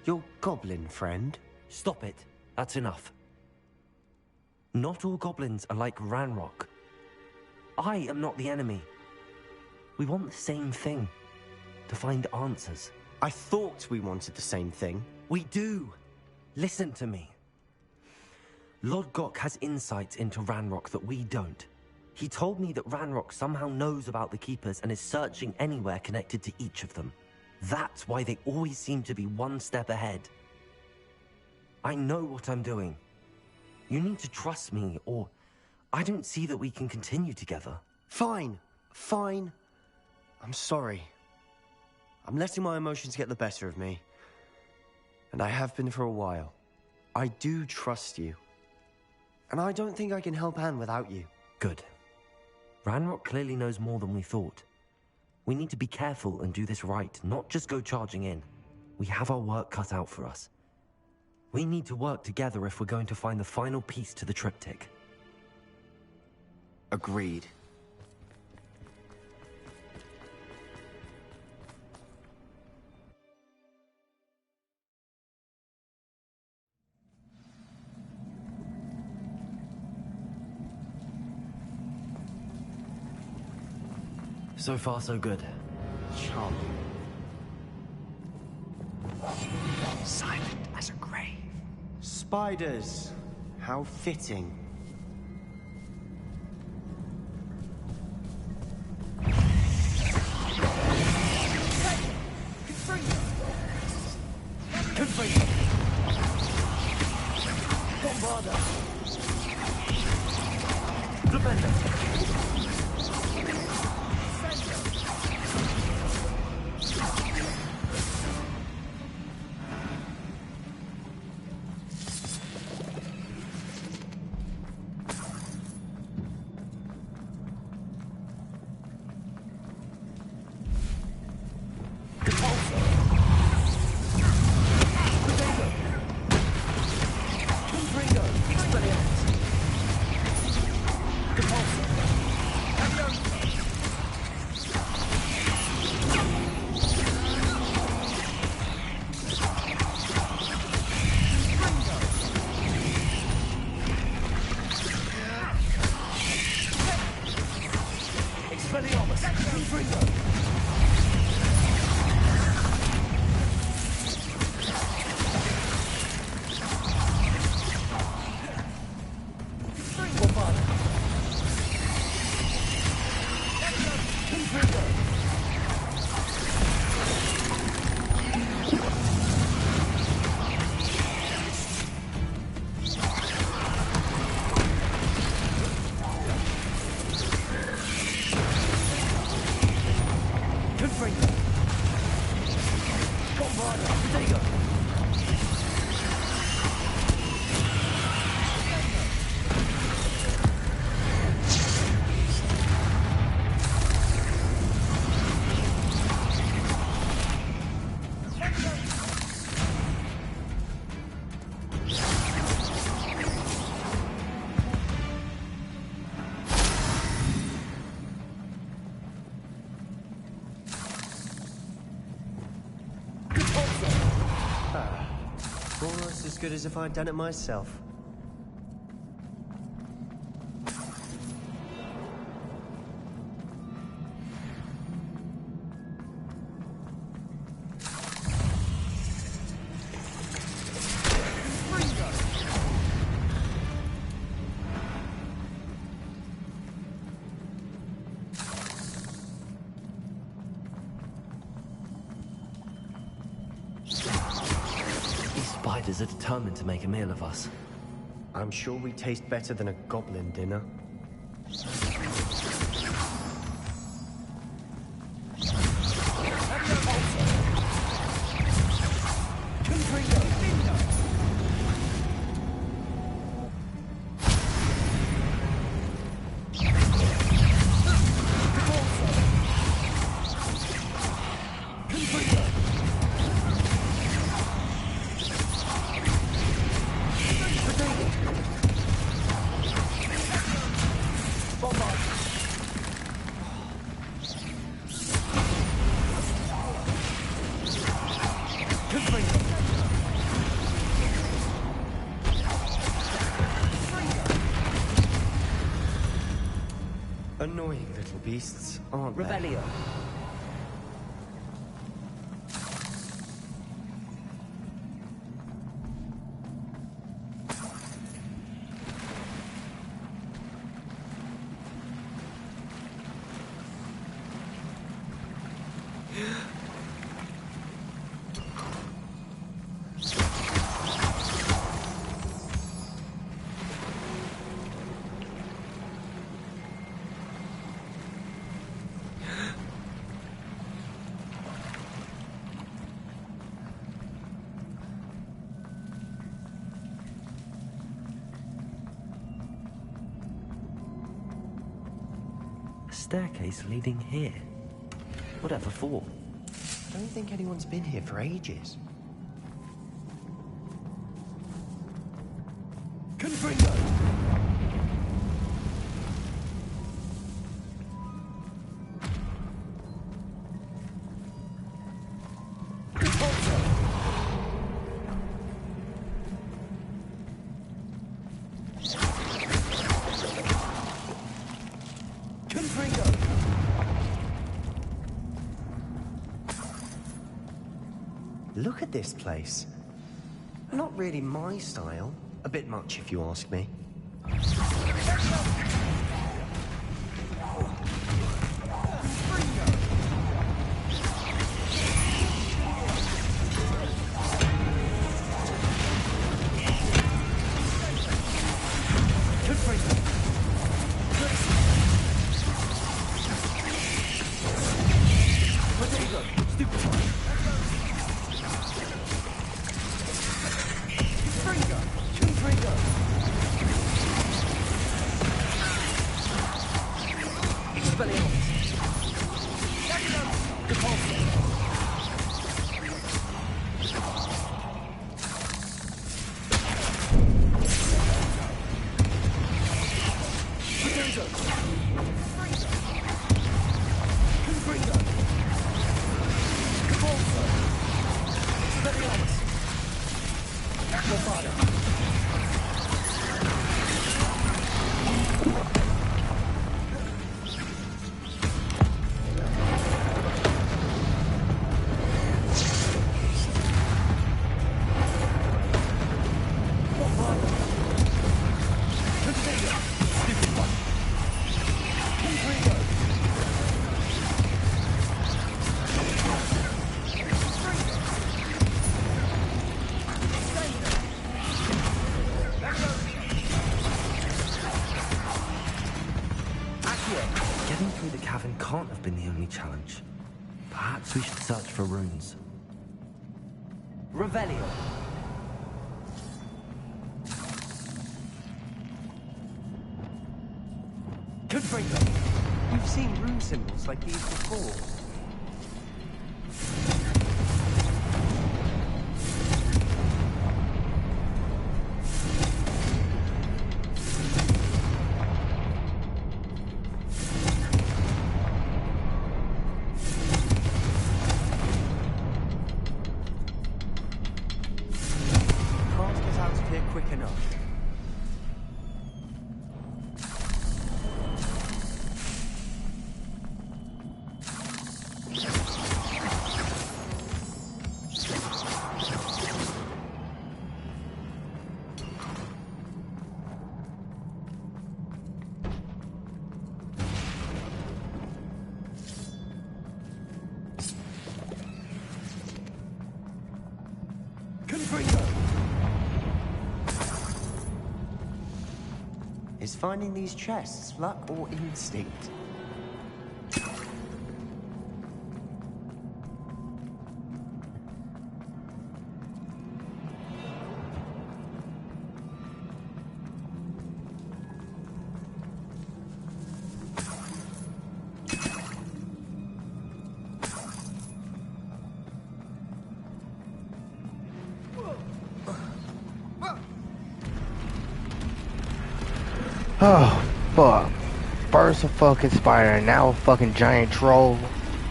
your goblin friend? Stop it. That's enough. Not all goblins are like Ranrock. I am not the enemy. We want the same thing. To find answers. I thought we wanted the same thing. We do. Listen to me. Lord Gok has insights into Ranrock that we don't. He told me that Ranrock somehow knows about the Keepers and is searching anywhere connected to each of them. That's why they always seem to be one step ahead. I know what I'm doing. You need to trust me, or I don't see that we can continue together. Fine. I'm sorry. I'm letting my emotions get the better of me. And I have been for a while. I do trust you. And I don't think I can help Anne without you. Good. Ranrock clearly knows more than we thought. We need to be careful and do this right, not just go charging in. We have our work cut out for us. We need to work together if we're going to find the final piece to the triptych. Agreed. So far, so good. Charming. Silent as a grave. Spiders. How fitting. as good as if I'd done it myself. Spiders are determined to make a meal of us. I'm sure we taste better than a goblin dinner. Annoying little beasts, aren't they? Revelio. Staircase leading here. Whatever for? I don't think anyone's been here for ages. Confringo! Look at this place. Not really my style. A bit much, if you ask me. Getting through the cavern can't have been the only challenge. Perhaps we should search for runes. Revelio. Confringo. We've seen rune symbols like these before. Is finding these chests luck or instinct? Oh, fuck. First a fucking spider, now a fucking giant troll.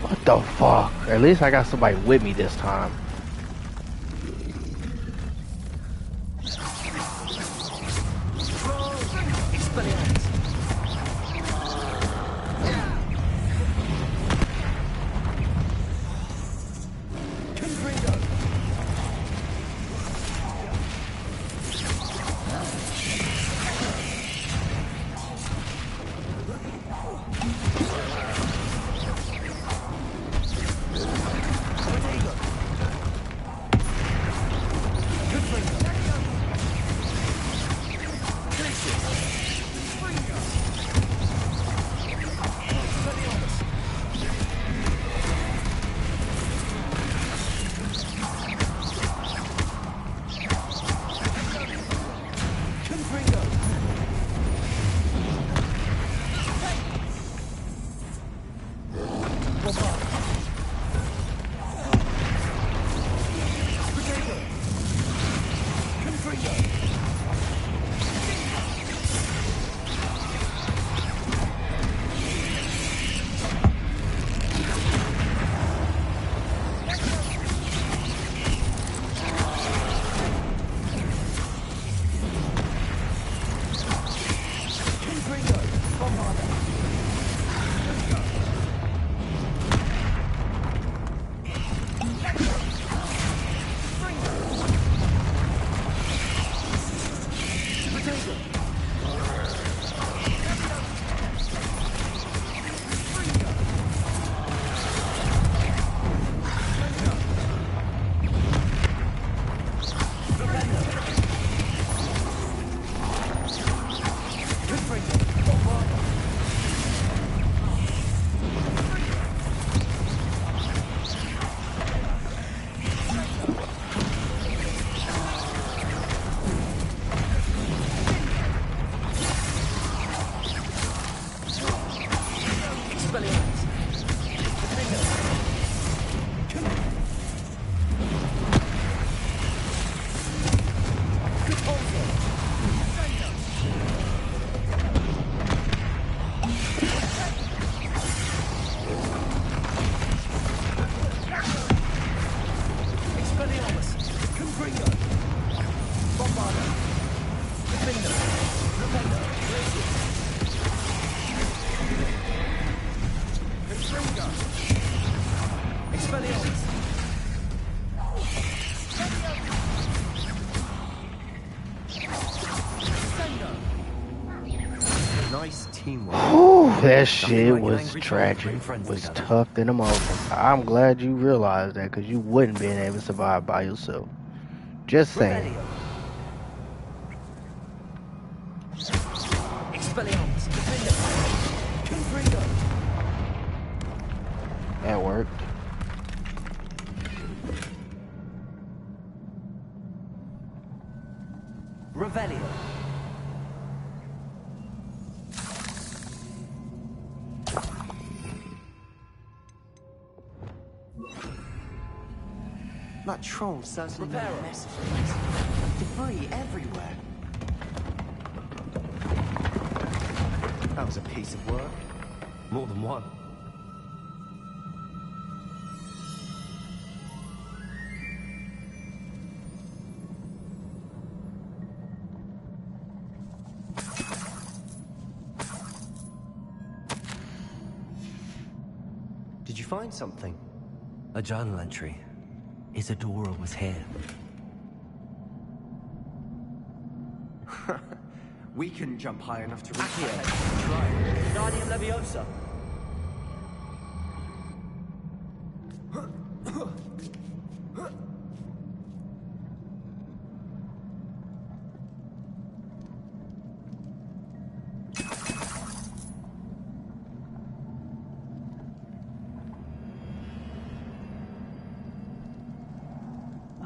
What the fuck? At least I got somebody with me this time. That shit was tragic. Was tough than a motherfucker. I'm glad you realized that, because you wouldn't been able to survive by yourself. Just saying. That worked. Revelio. That troll certainly made a mess of things. Debris everywhere. That was a piece of work. More than one. Did you find something? A journal entry. Isadora was here. We couldn't jump high enough to reach Accio. her. Try. Guardian Leviosa.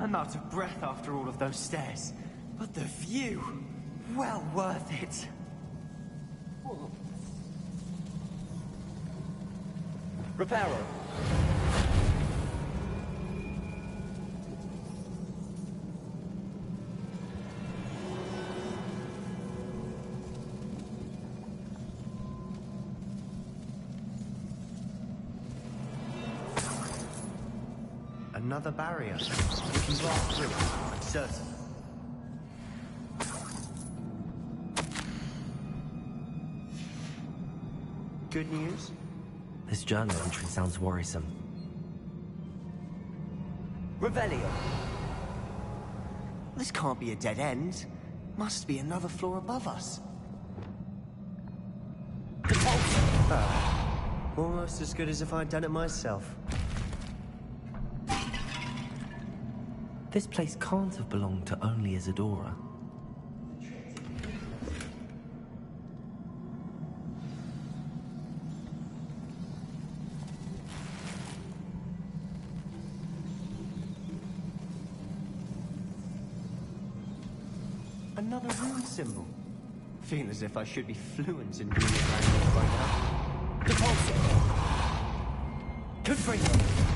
I'm out of breath after all of those stairs. But the view, well worth it. Reparo. Another barrier. We can blast through it, I'm certain. Good news? This journal entry sounds worrisome. Revelio. This can't be a dead end. Must be another floor above us. Almost as good as if I'd done it myself. This place can't have belonged to only Isadora. Another rune symbol. Feel as if I should be fluent in runic language by now. Repulsive. Confringo.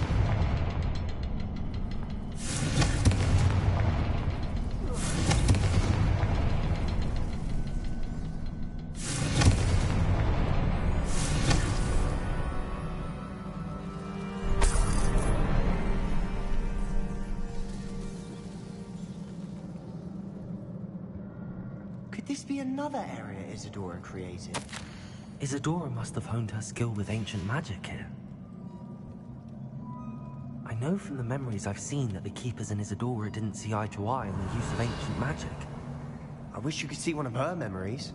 Could this be another area Isadora created? Isadora must have honed her skill with ancient magic here. I know from the memories I've seen that the Keepers and Isadora didn't see eye to eye on the use of ancient magic. I wish you could see one of her memories.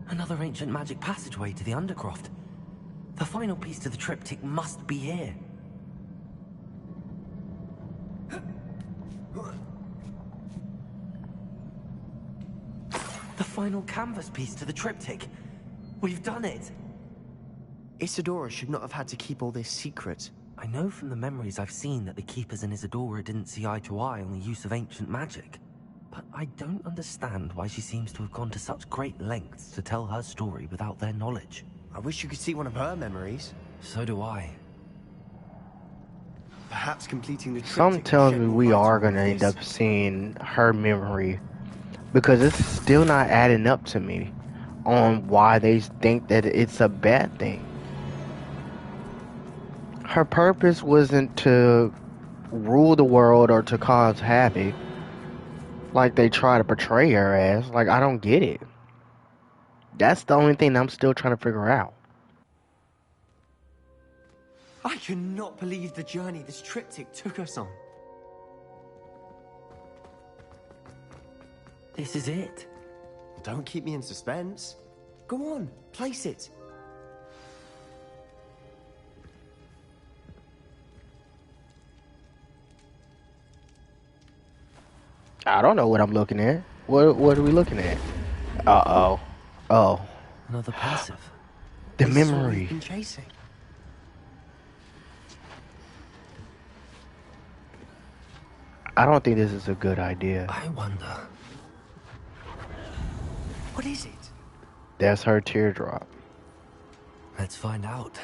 Another ancient magic passageway to the Undercroft. The final piece to the triptych must be here. The final canvas piece to the triptych. We've done it! Isadora should not have had to keep all this secret. I know from the memories I've seen that the Keepers and Isadora didn't see eye to eye on the use of ancient magic. But I don't understand why she seems to have gone to such great lengths to tell her story without their knowledge. I wish you could see one of her memories. So do I. Perhaps completing the triptych. Something tells me we are gonna end up seeing her memory, because it's still not adding up to me on why they think that it's a bad thing. Her purpose wasn't to rule the world or to cause havoc like they try to portray her as. Like, I don't get it. That's the only thing I'm still trying to figure out. I cannot believe the journey this triptych took us on. This is it. Don't keep me in suspense. Go on, place it. I don't know what I'm looking at. What are we looking at? Uh-oh. Oh. Another passive. The This is what memory. we've been chasing. I don't think this is a good idea. I wonder. What is it? That's her teardrop. Let's find out.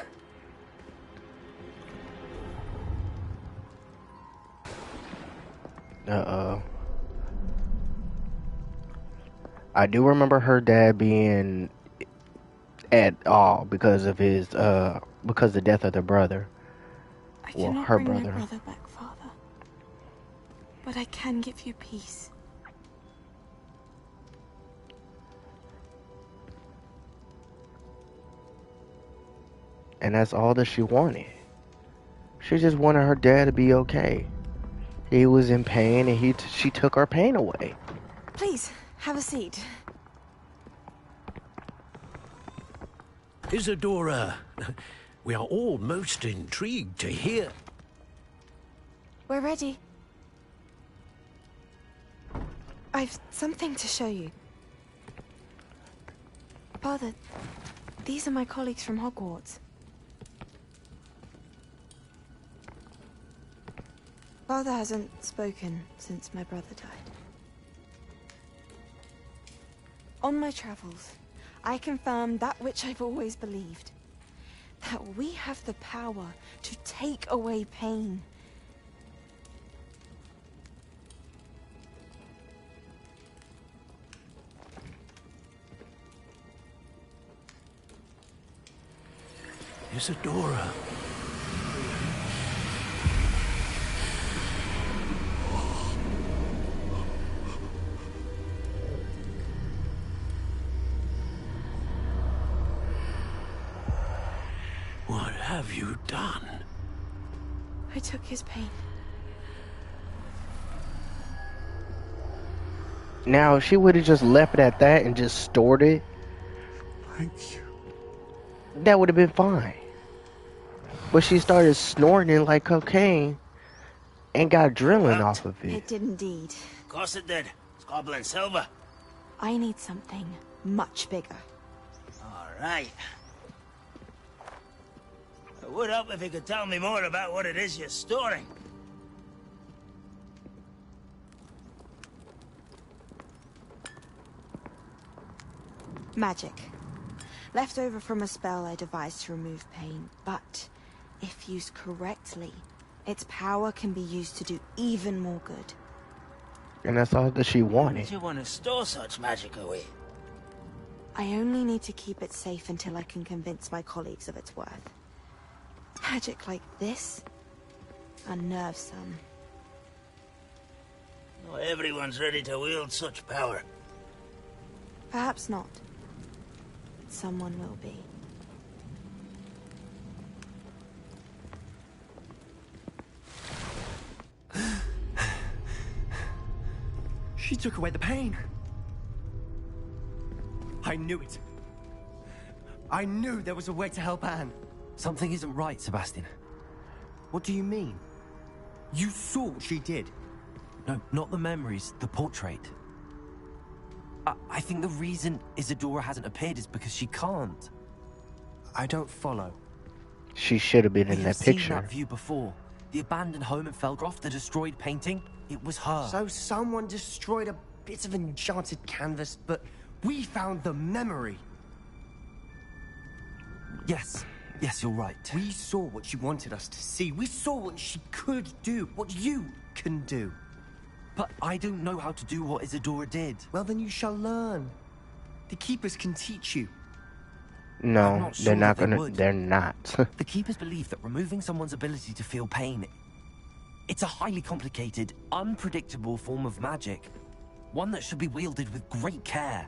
Uh-oh. I do remember her dad being at all because of his because of the death of their brother. I Well, cannot her bring brother. my brother back, Father. But I can give you peace. And that's all that she wanted. She just wanted her dad to be okay. He was in pain and she took her pain away. Please, have a seat. Isadora, we are all most intrigued to hear. We're ready. I've something to show you. Father, these are my colleagues from Hogwarts. Father hasn't spoken since my brother died. On my travels, I confirmed that which I've always believed. That we have the power to take away pain. Isadora. What have you done? I took his pain. Now, if she would have just left it at that and just stored it, Thank you. that would have been fine. But she started snorting it like cocaine and got adrenaline off of it. It did indeed. Of course it did. It's goblin silver. I need something much bigger. All right. It would help if you could tell me more about what it is you're storing. Magic. Left over from a spell I devised to remove pain, but if used correctly, its power can be used to do even more good. And that's all that she wanted. Would you want to store such magic away? I only need to keep it safe until I can convince my colleagues of its worth. Magic like this unnerves some. Not everyone's ready to wield such power. Perhaps not. But someone will be. She took away the pain. I knew it. I knew there was a way to help Anne. Something isn't right, Sebastian. What do you mean? You saw what she did. No, not the memories, the portrait. I think the reason Isadora hasn't appeared is because she can't. I don't follow. She should have been in We've that seen picture. that view before. The abandoned home in Felgroth, the destroyed painting, it was her. So someone destroyed a bit of enchanted canvas, but we found the memory. Yes, you're right. We saw what she wanted us to see. We saw what she could do, what you can do. But I don't know how to do what Isadora did. Well, then you shall learn. The Keepers can teach you. No, sure they're not that they gonna. would. They're not. The Keepers believe that removing someone's ability to feel pain, it's a highly complicated, unpredictable form of magic. One that should be wielded with great care.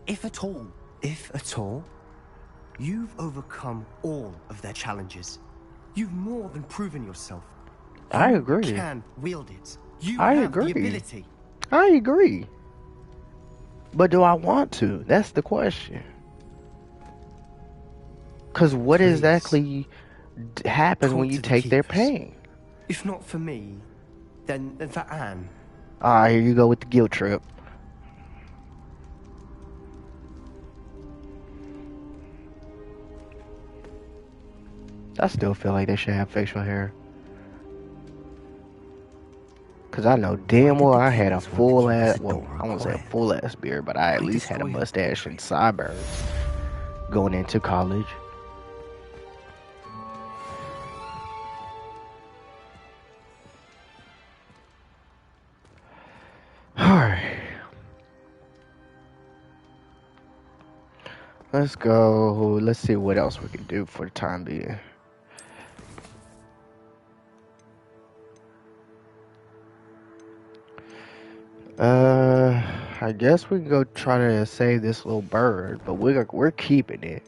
If at all. If at all? You've overcome all of their challenges. You've more than proven yourself. I You agree. can wield it. You I have agree. the ability. I agree. But do I want to? That's the question. Because what Please. exactly happens when Talk you to the take their Keepers. pain? If not for me, then for Anne. Ah, here you go with the guilt trip. I still feel like they should have facial hair. Cause I know damn well I had a full ass, well, I won't say a full ass beard, but I at least had a mustache and sideburns going into college. Alright. Let's go. Let's see what else we can do for the time being. I guess we can go try to save this little bird, but we're keeping it.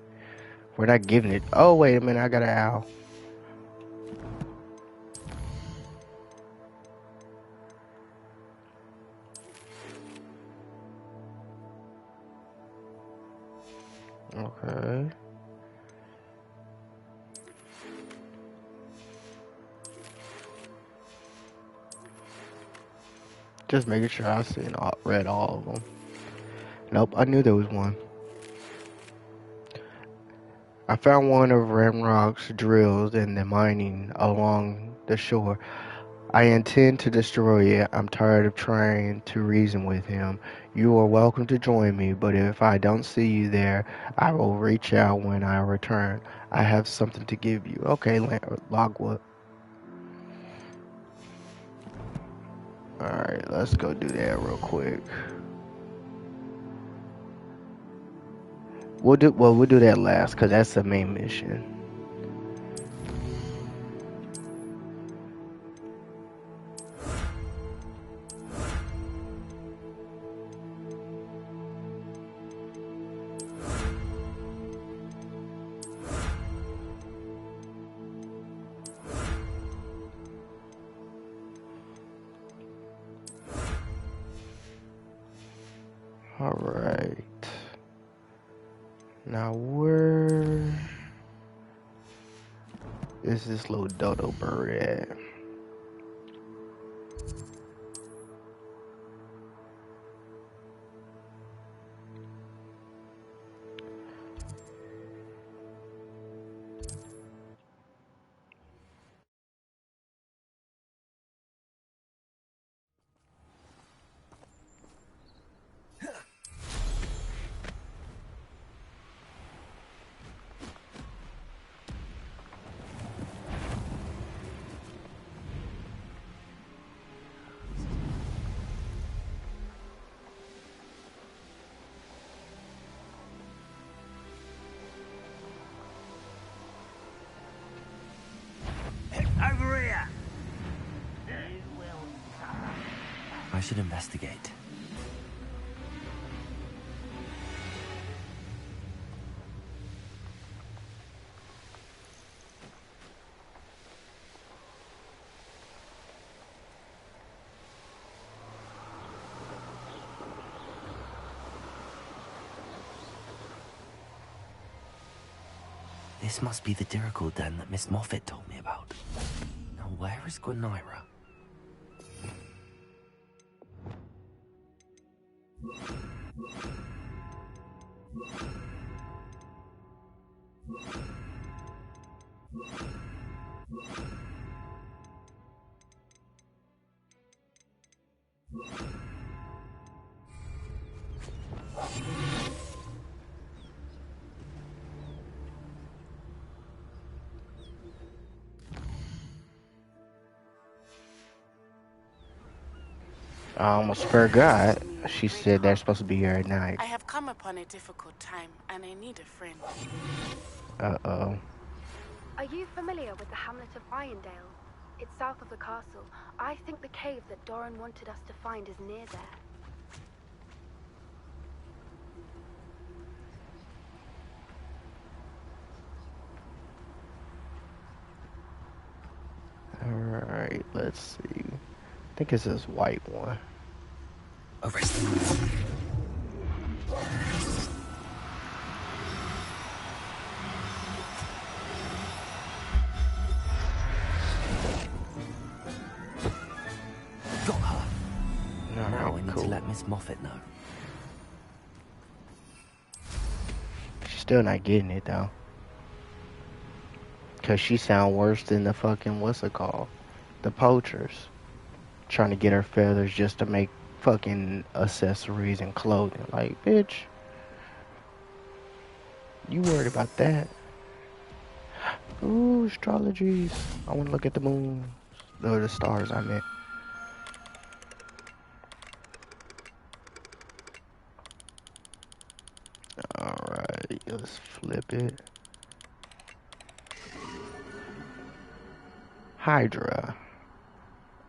We're not giving it. Oh wait a minute, I got an owl. Okay. Just making sure I read all of them. Nope, I knew there was one. I found one of Ramrock's drills in the mining along the shore. I intend to destroy it. I'm tired of trying to reason with him. You are welcome to join me, but if I don't see you there, I will reach out when I return. I have something to give you. Okay, Logwood. Alright, let's go do that real quick. We'll do that last, because that's the main mission. Alright. Now where is this little dodo bird at? Over here! I should investigate. This must be the Dirical den that Miss Moffat told me about. Now where is Gwenira? I almost forgot. She said they're supposed to be here at night. I have come upon a difficult time, and I need a friend. Uh-oh. Are you familiar with the hamlet of Irondale? It's south of the castle. I think the cave that Doran wanted us to find is near there. Alright, let's see. I think it's this white one. Arrest them. Got her. Now I need to let Miss Moffat know. She's still not getting it though. Cause she sound worse than the fucking what's it called? The poachers. Trying to get her feathers just to make fucking accessories and clothing. Like, bitch. You worried about that? Ooh, astrologies. I wanna look at the moon. Or the stars I meant. Alright, let's flip it. Hydra.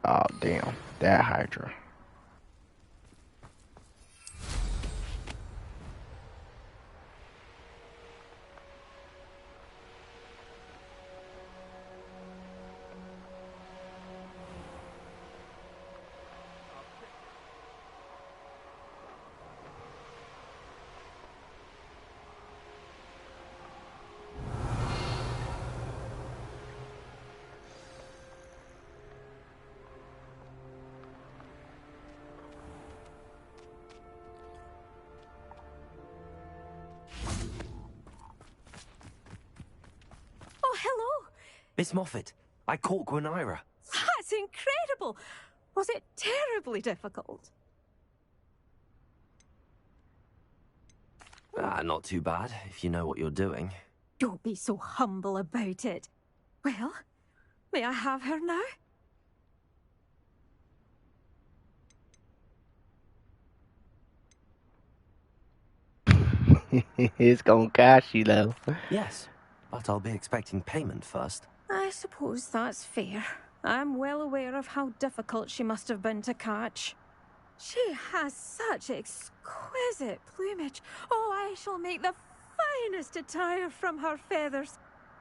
Oh, damn. That Hydra. Oh, hello. Miss Moffat, I caught Gwenira. That's incredible. trouble. Was it terribly difficult? Not too bad, if you know what you're doing. Don't be so humble about it. Well, may I have her now? It's gonna cost you though. Yes, but I'll be expecting payment first. I suppose that's fair. I'm well aware of how difficult she must have been to catch. She has such exquisite plumage. Oh, I shall make the finest attire from her feathers.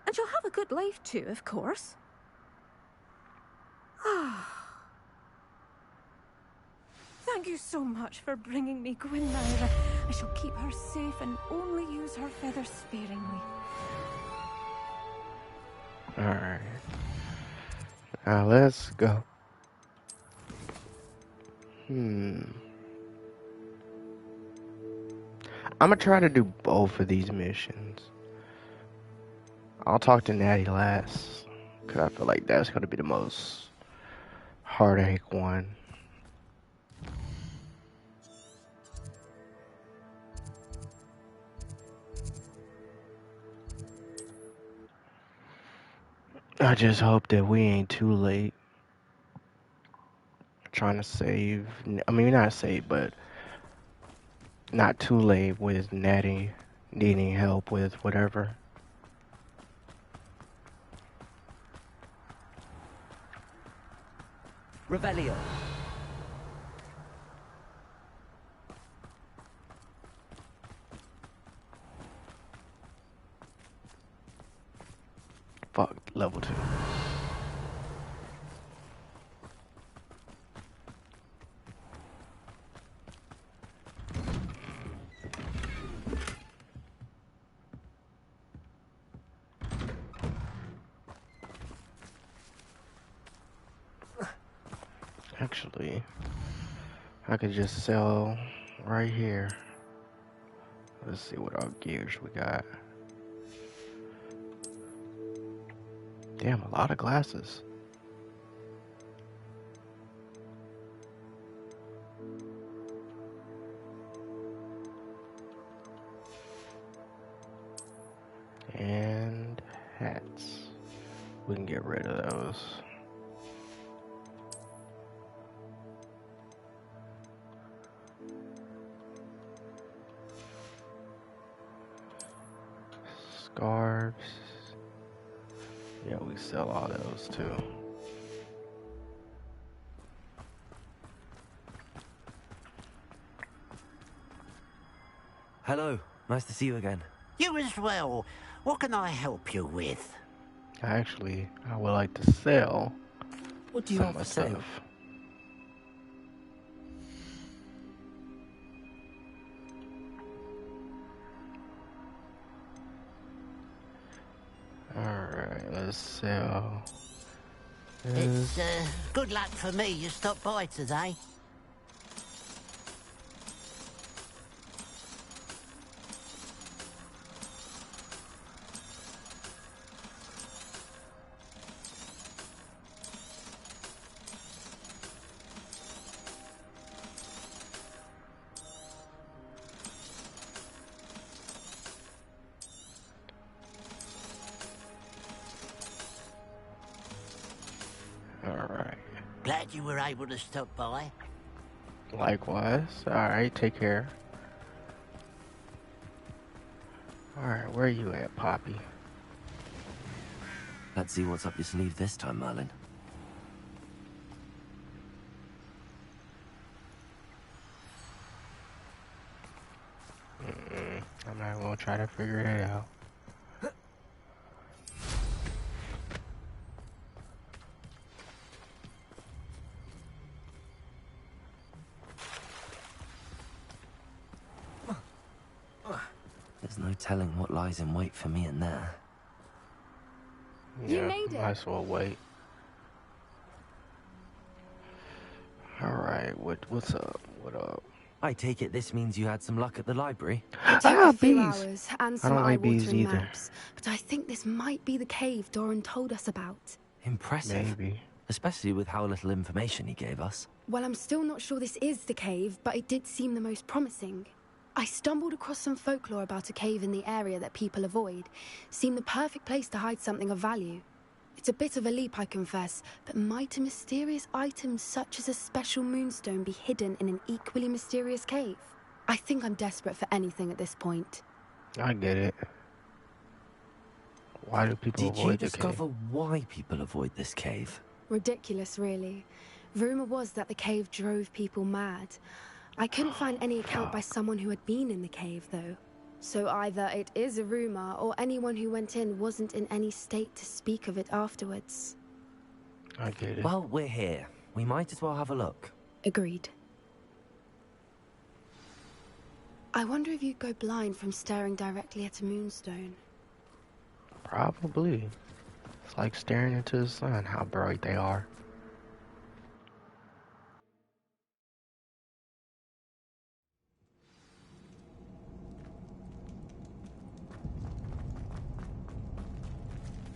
And she'll have a good life too, of course. Thank you so much for bringing me Gwynaira. I shall keep her safe and only use her feathers sparingly. Alright. Now let's go. I'm gonna try to do both of these missions. I'll talk to Natty last, because I feel like that's gonna be the most heartache one. I just hope that we ain't too late. Trying to save, I mean not save, but not too late with Natty needing help with whatever. Revelio. Fuck, level 2. Actually, I could just sell right here. Let's see what our gears we got. Damn, a lot of glasses. And hats. We can get rid of those. Scarves. Yeah, we sell all those too. Hello, nice to see you again. You as well. What can I help you with? Actually, I would like to sell What do you some have of for sale? stuff. Alright, let's sell. It's good luck for me you stopped by today. Alright. Glad you were able to stop by. Likewise. Alright, take care. Alright, where are you at, Poppy? Let's see what's up your sleeve this time, Merlin. I'm not gonna try to figure it out. There's no telling what lies in wait for me in there. You Yeah, made it. might as well wait. Alright, what's up? What up? I take it this means you had some luck at the library? It took a few bees. hours and I some don't like bees eye-watering either. maps, but I think this might be the cave Doran told us about. Impressive. Maybe. especially with how little information he gave us. Well, I'm still not sure this is the cave, but it did seem the most promising. I stumbled across some folklore about a cave in the area that people avoid. Seemed the perfect place to hide something of value. It's a bit of a leap, I confess, but might a mysterious item such as a special moonstone be hidden in an equally mysterious cave? I think I'm desperate for anything at this point. I get it. Why do people Did you avoid the discover cave? why people avoid this cave? Ridiculous, really. Rumor was that the cave drove people mad. I couldn't find any account by someone who had been in the cave, though. So either it is a rumor, or anyone who went in wasn't in any state to speak of it afterwards. I get it. Well, we're here. We might as well have a look. Agreed. I wonder if you'd go blind from staring directly at a moonstone. Probably. It's like staring into the sun, how bright they are.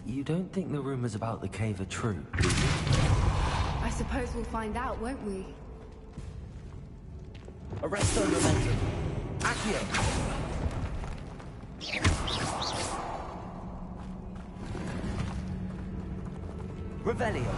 You don't think the rumors about the cave are true, do you? I suppose we'll find out, won't we? Arresto momentum. Accio. Revelio.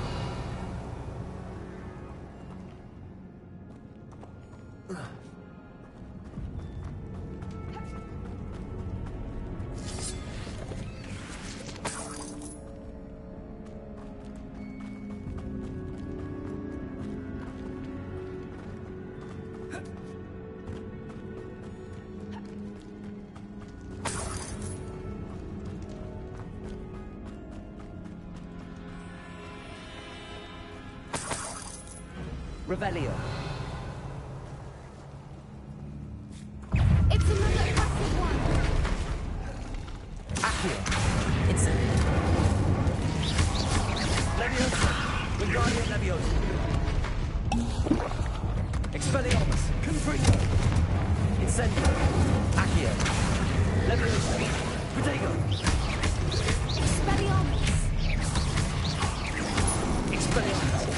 Revelio. It's another aggressive one! Accio. Incendio. Leviosa. Wingardium Leviosa. Expelliarmus. Confringo. Incendio. Accio. Leviosa. Protego. Expelliarmus! Expelliarmus.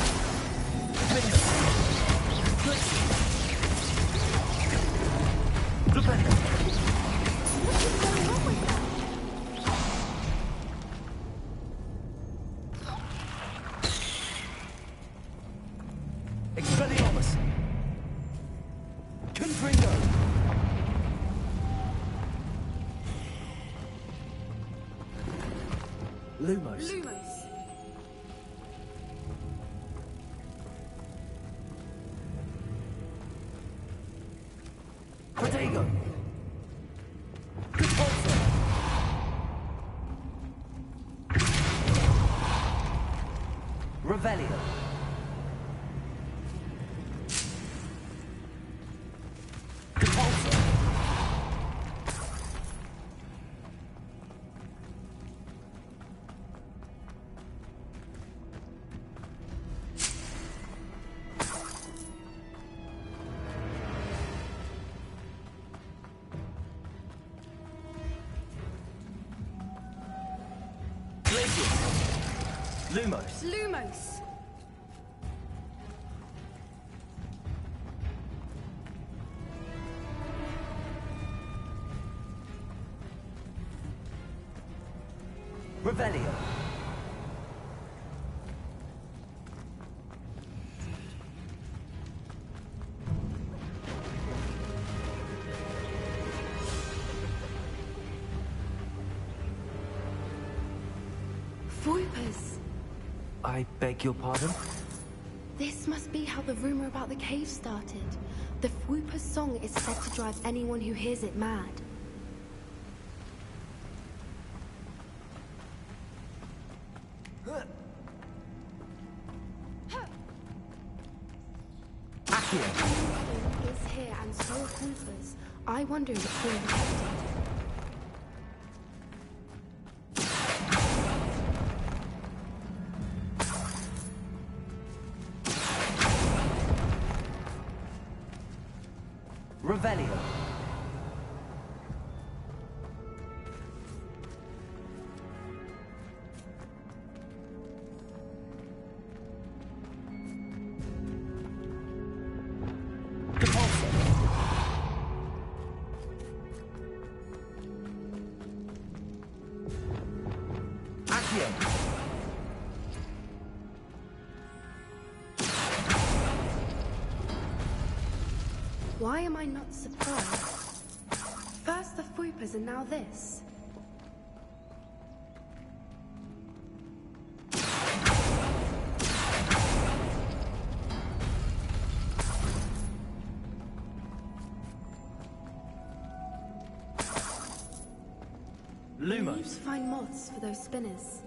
Expelliarmus. Confringo. Lumos. Protego. Repulsor. Revelio. Repulsor. Lumos. Lumos! Revelio. Voipers! I beg your pardon? This must be how the rumor about the cave started. The Whooper's song is said to drive anyone who hears it mad. Is here and so are Whoopers. I wonder if it's being protected. Revelio. Why am I not surprised? First the Fuipas and now this. We need to find moths for those spinners.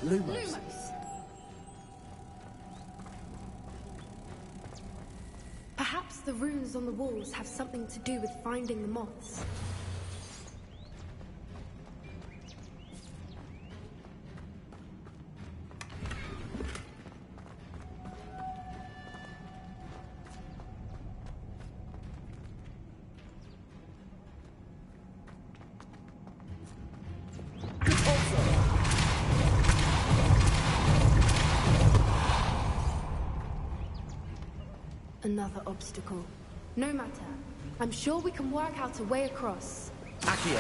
Lumos. Perhaps the runes on the walls have something to do with finding the moths. Another obstacle. No matter. I'm sure we can work out a way across. Accio.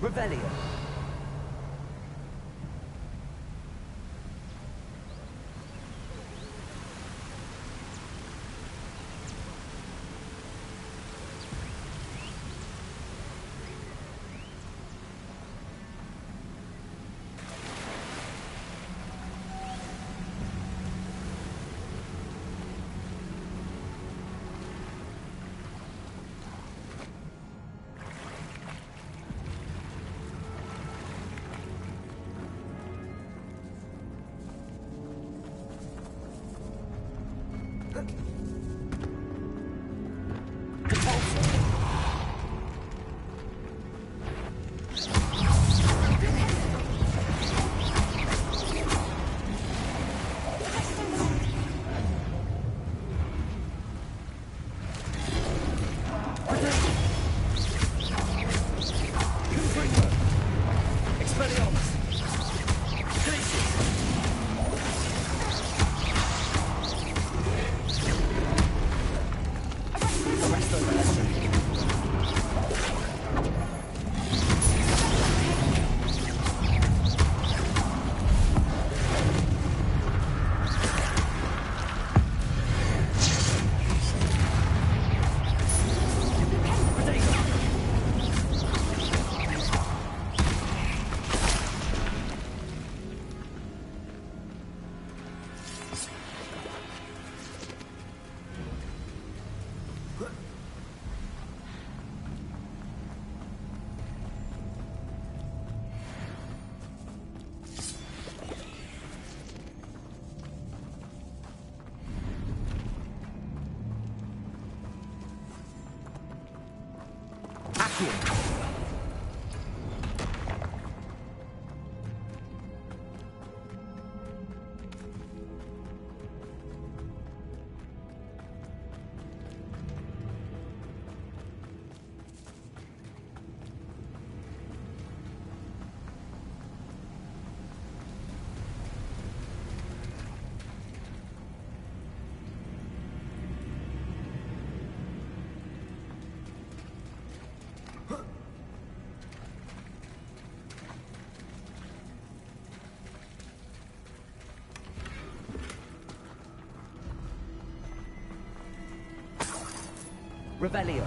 Revelio. Revelio.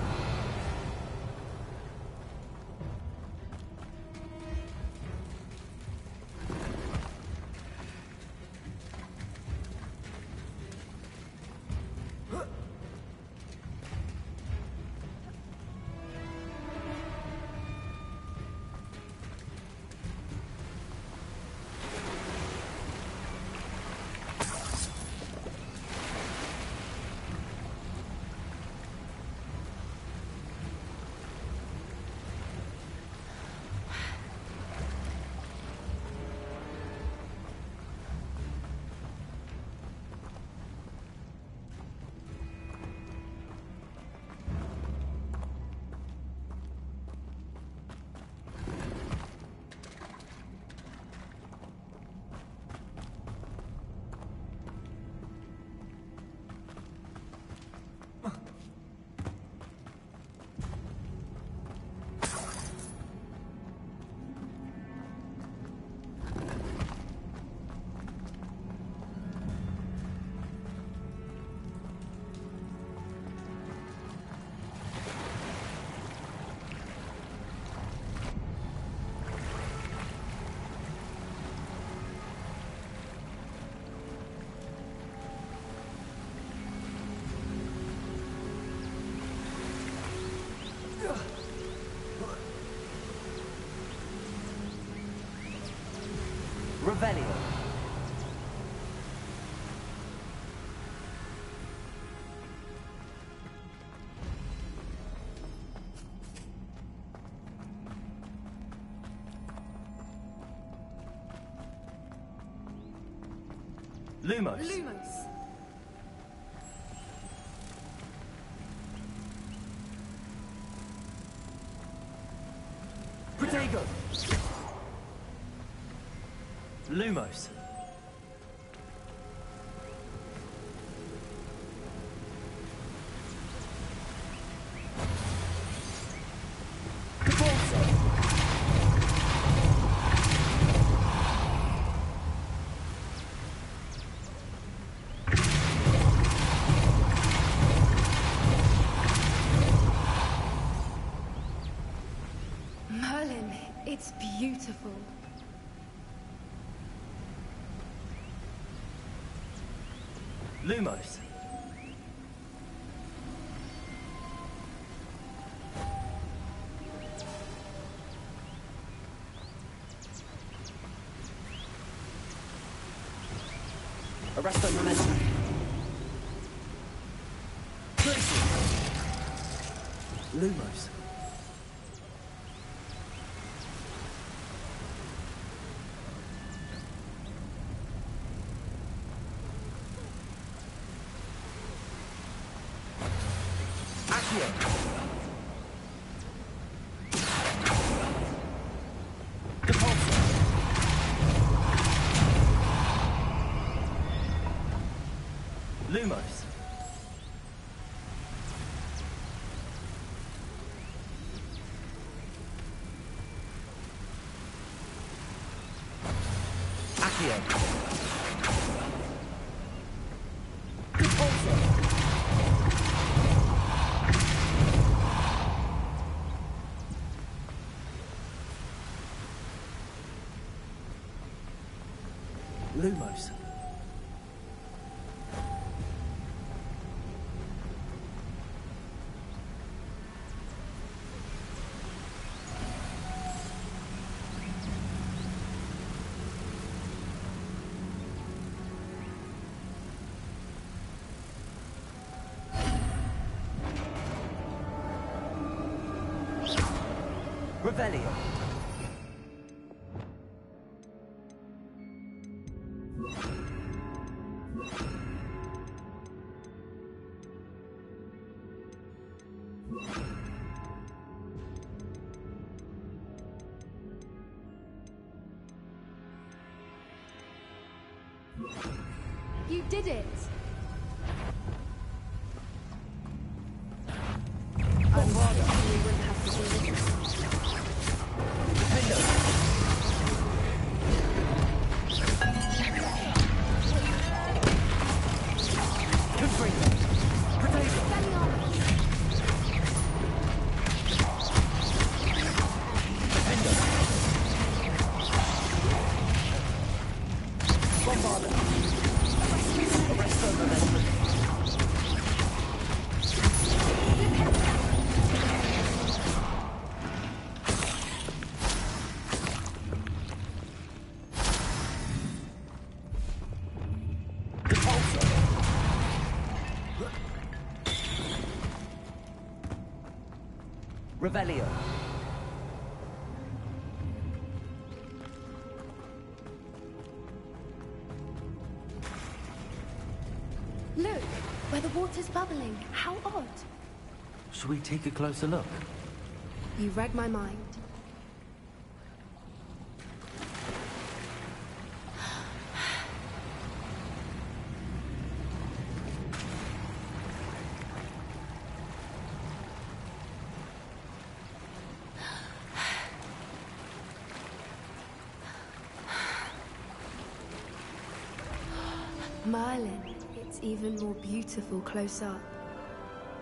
Revelio. Lumos. Lumos. Protego. Lumos. Merlin, it's beautiful. Lumos. Arresto momentum. Lumos. Lumos. Accio. Lumos. Revelio. You did it! I'm hoping we wouldn't have to do this. Revelio. Look, where the water's bubbling. How odd. Should we take a closer look? You read my mind. Merlin, it's even more beautiful close up.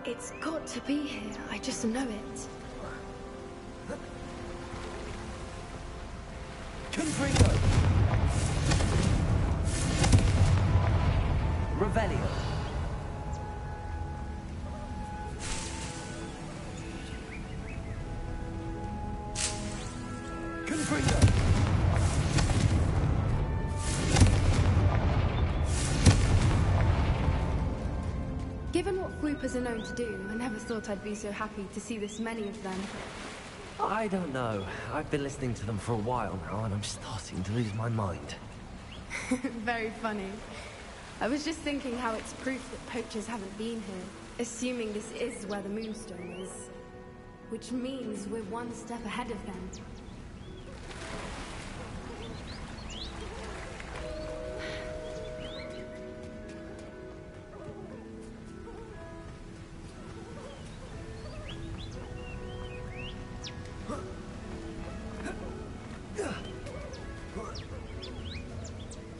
It's got to be here, I just know it. Confringo. Revelio. Confringo. swoopers are known to do, I never thought I'd be so happy to see this many of them. I don't know. I've been listening to them for a while now, and I'm starting to lose my mind. Very funny. I was just thinking how it's proof that poachers haven't been here, assuming this is where the Moonstone is. Which means we're one step ahead of them.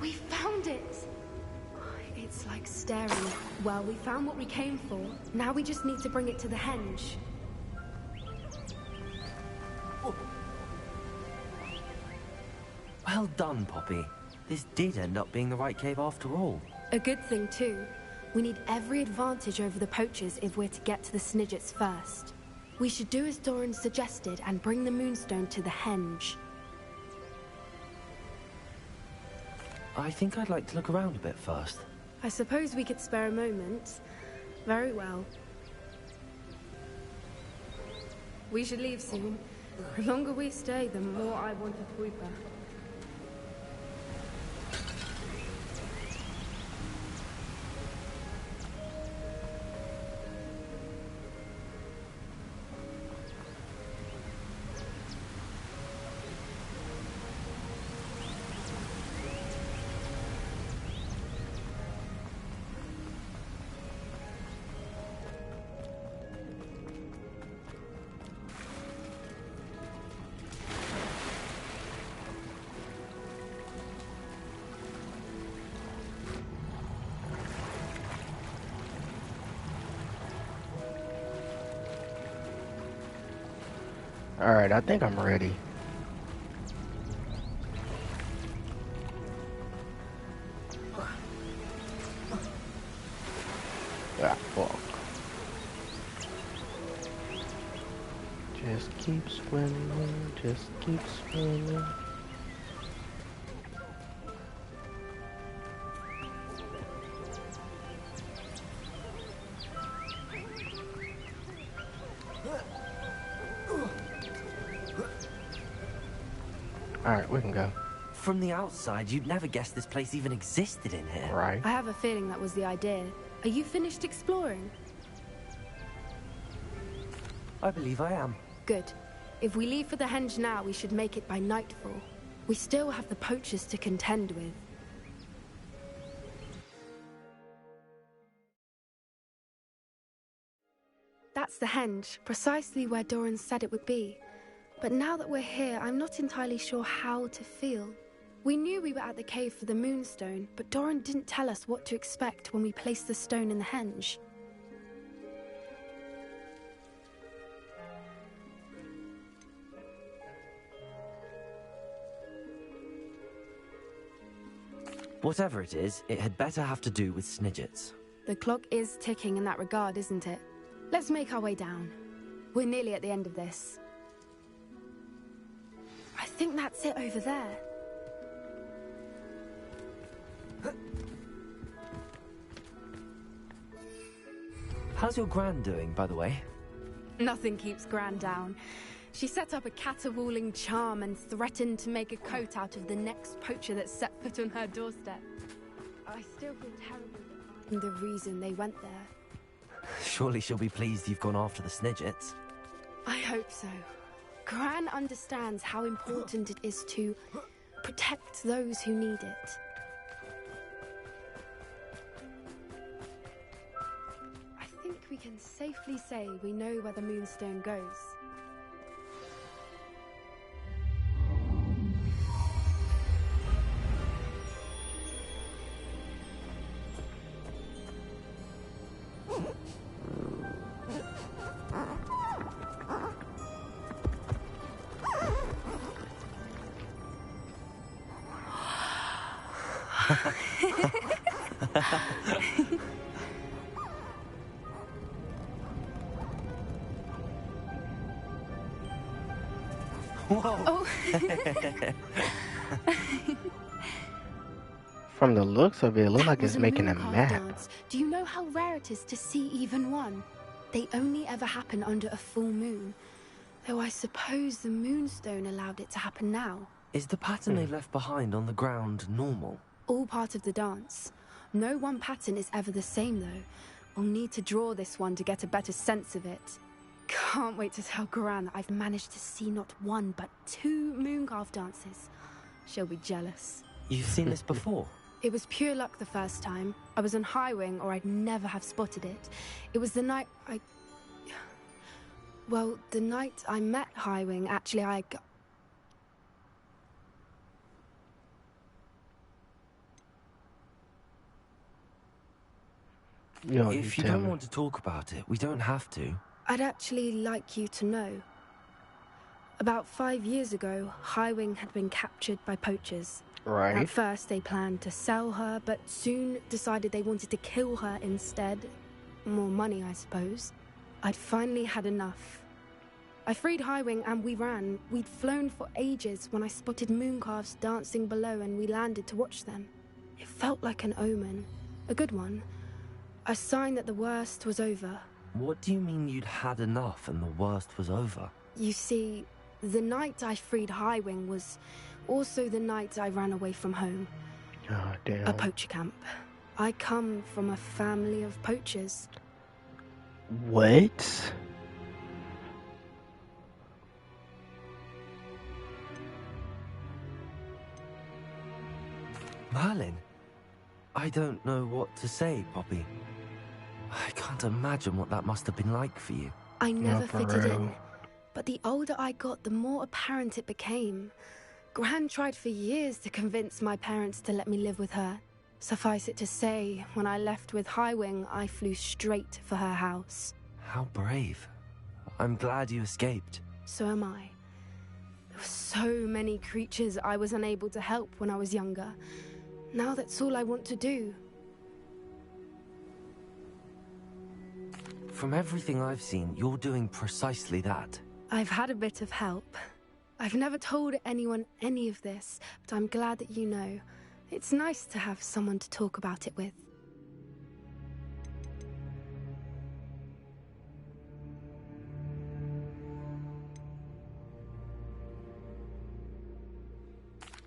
We found it! It's like staring. Well, we found what we came for. Now we just need to bring it to the henge. Well done, Poppy. This did end up being the right cave after all. A good thing, too. We need every advantage over the poachers if we're to get to the Snidgets first. We should do as Doran suggested and bring the Moonstone to the henge. I think I'd like to look around a bit first. I suppose we could spare a moment. Very well. We should leave soon. The longer we stay, the more I want a swooper. Alright, I think I'm ready. Ah, fuck. Just keep swimming, just keep swimming. Alright, we can go. From the outside, you'd never guess this place even existed in here. Right. I have a feeling that was the idea. Are you finished exploring? I believe I am. Good. If we leave for the henge now, we should make it by nightfall. We still have the poachers to contend with. That's the henge, precisely where Doran said it would be. But now that we're here, I'm not entirely sure how to feel. We knew we were at the cave for the Moonstone, but Doran didn't tell us what to expect when we placed the stone in the henge. Whatever it is, it had better have to do with Snidgets. The clock is ticking in that regard, isn't it? Let's make our way down. We're nearly at the end of this. I think that's it over there. How's your Gran doing, by the way? Nothing keeps Gran down. She set up a caterwauling charm and threatened to make a coat out of the next poacher that set foot on her doorstep. I still feel terrible that I'm the reason they went there. Surely she'll be pleased you've gone after the Snidgets. I hope so. Gran understands how important it is to protect those who need it. I think we can safely say we know where the Moonstone goes. Whoa. Oh. From the looks of it, it looks That like was it's a making a mooncarve map. dance. Do you know how rare it is to see even one? They only ever happen under a full moon. Though I suppose the moonstone allowed it to happen now. Is the pattern they left behind on the ground normal? All part of the dance. No one pattern is ever the same, though. We'll need to draw this one to get a better sense of it. Can't wait to tell Gran that I've managed to see not one, but 2 mooncarve dances. She'll be jealous. You've seen this before? It was pure luck the first time. I was on High Wing, or I'd never have spotted it. It was the night Well, the night I met High Wing, actually, If you don't want to talk about it, we don't have to. I'd actually like you to know. About 5 years ago, High Wing had been captured by poachers. Right. At first, they planned to sell her, but soon decided they wanted to kill her instead. More money, I suppose. I'd finally had enough. I freed High Wing and we ran. We'd flown for ages when I spotted mooncalves dancing below and we landed to watch them. It felt like an omen. A good one. A sign that the worst was over. What do you mean you'd had enough and the worst was over? You see, the night I freed High Wing was also the night I ran away from home. Oh, damn. A poacher camp. I come from a family of poachers. What? Merlin? I don't know what to say, Poppy. I can't imagine what that must have been like for you. I never for fitted real. in. But the older I got, the more apparent it became. Gran tried for years to convince my parents to let me live with her. Suffice it to say, when I left with High Wing, I flew straight for her house. How brave. I'm glad you escaped. So am I. There were so many creatures I was unable to help when I was younger. Now that's all I want to do. From everything I've seen, you're doing precisely that. I've had a bit of help. I've never told anyone any of this, but I'm glad that you know. It's nice to have someone to talk about it with.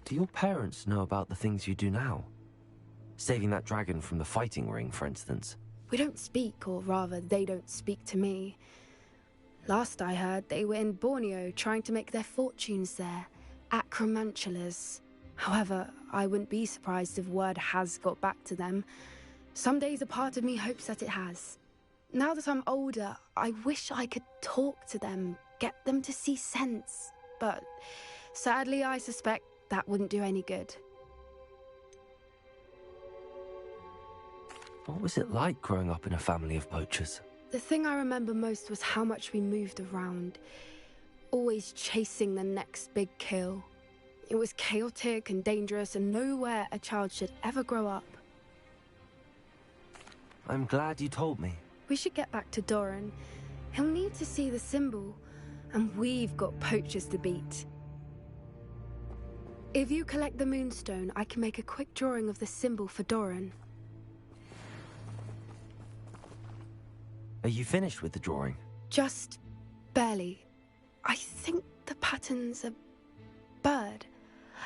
Do your parents know about the things you do now? Saving that dragon from the fighting ring, for instance. We don't speak, or rather, they don't speak to me. Last I heard, they were in Borneo trying to make their fortunes there. Acromantulas. However, I wouldn't be surprised if word has got back to them. Some days a part of me hopes that it has. Now that I'm older, I wish I could talk to them, get them to see sense. But sadly, I suspect that wouldn't do any good. What was it like growing up in a family of poachers? The thing I remember most was how much we moved around, always chasing the next big kill. It was chaotic and dangerous, and nowhere a child should ever grow up. I'm glad you told me. We should get back to Doran. He'll need to see the symbol, and we've got poachers to beat. If you collect the moonstone, I can make a quick drawing of the symbol for Doran. Are you finished with the drawing? Just barely. I think the pattern's a bird.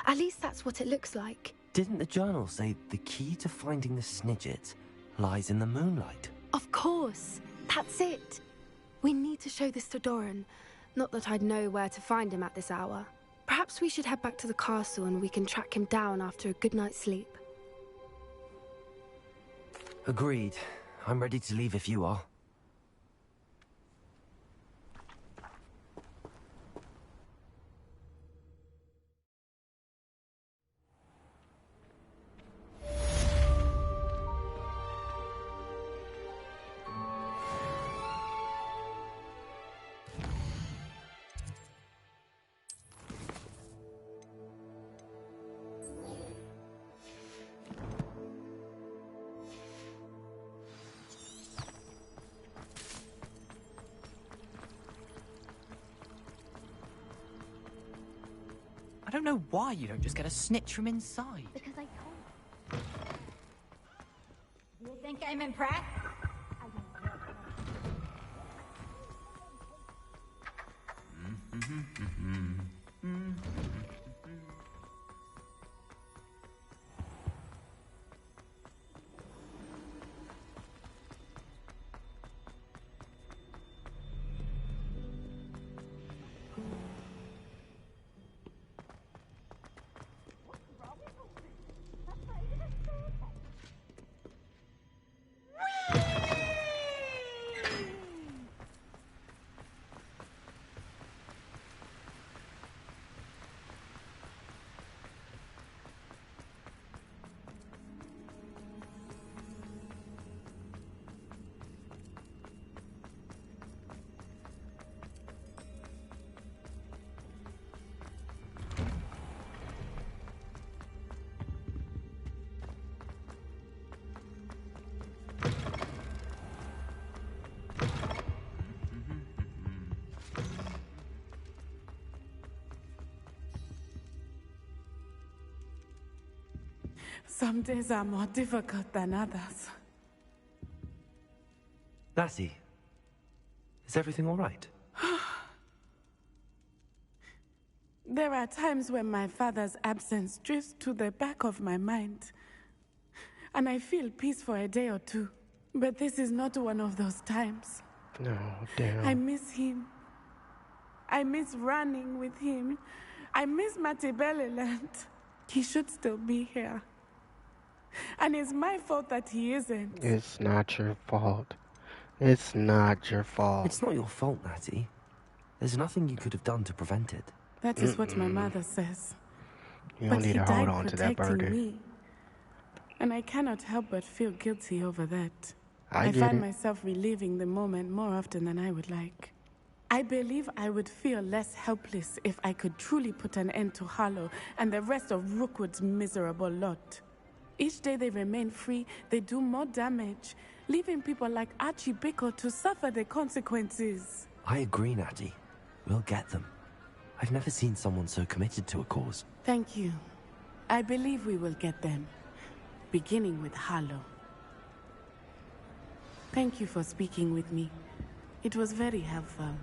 At least that's what it looks like. Didn't the journal say the key to finding the Snidget lies in the moonlight? Of course. That's it. We need to show this to Doran. Not that I'd know where to find him at this hour. Perhaps we should head back to the castle and we can track him down after a good night's sleep. Agreed. I'm ready to leave if you are. I don't know why you don't just get a snitch from inside. Because I told You think I'm impressed? Some days are more difficult than others. Lassie, is everything all right? There are times when my father's absence drifts to the back of my mind, and I feel peace for a day or two. But this is not one of those times. No, damn. I miss him. I miss running with him. I miss Matibeleland. He should still be here. And it's my fault that he isn't. It's not your fault. It's not your fault. It's not your fault, Natty. There's nothing you could have done to prevent it. That is what my mother says. You But don't need he to died hold on to that protecting burden. me. And I cannot help but feel guilty over that. I get find it. myself reliving the moment more often than I would like. I believe I would feel less helpless if I could truly put an end to Harlow and the rest of Rookwood's miserable lot. Each day they remain free, they do more damage, leaving people like Archie Bickle to suffer the consequences. I agree, Natty. We'll get them. I've never seen someone so committed to a cause. Thank you. I believe we will get them, beginning with Harlow. Thank you for speaking with me. It was very helpful.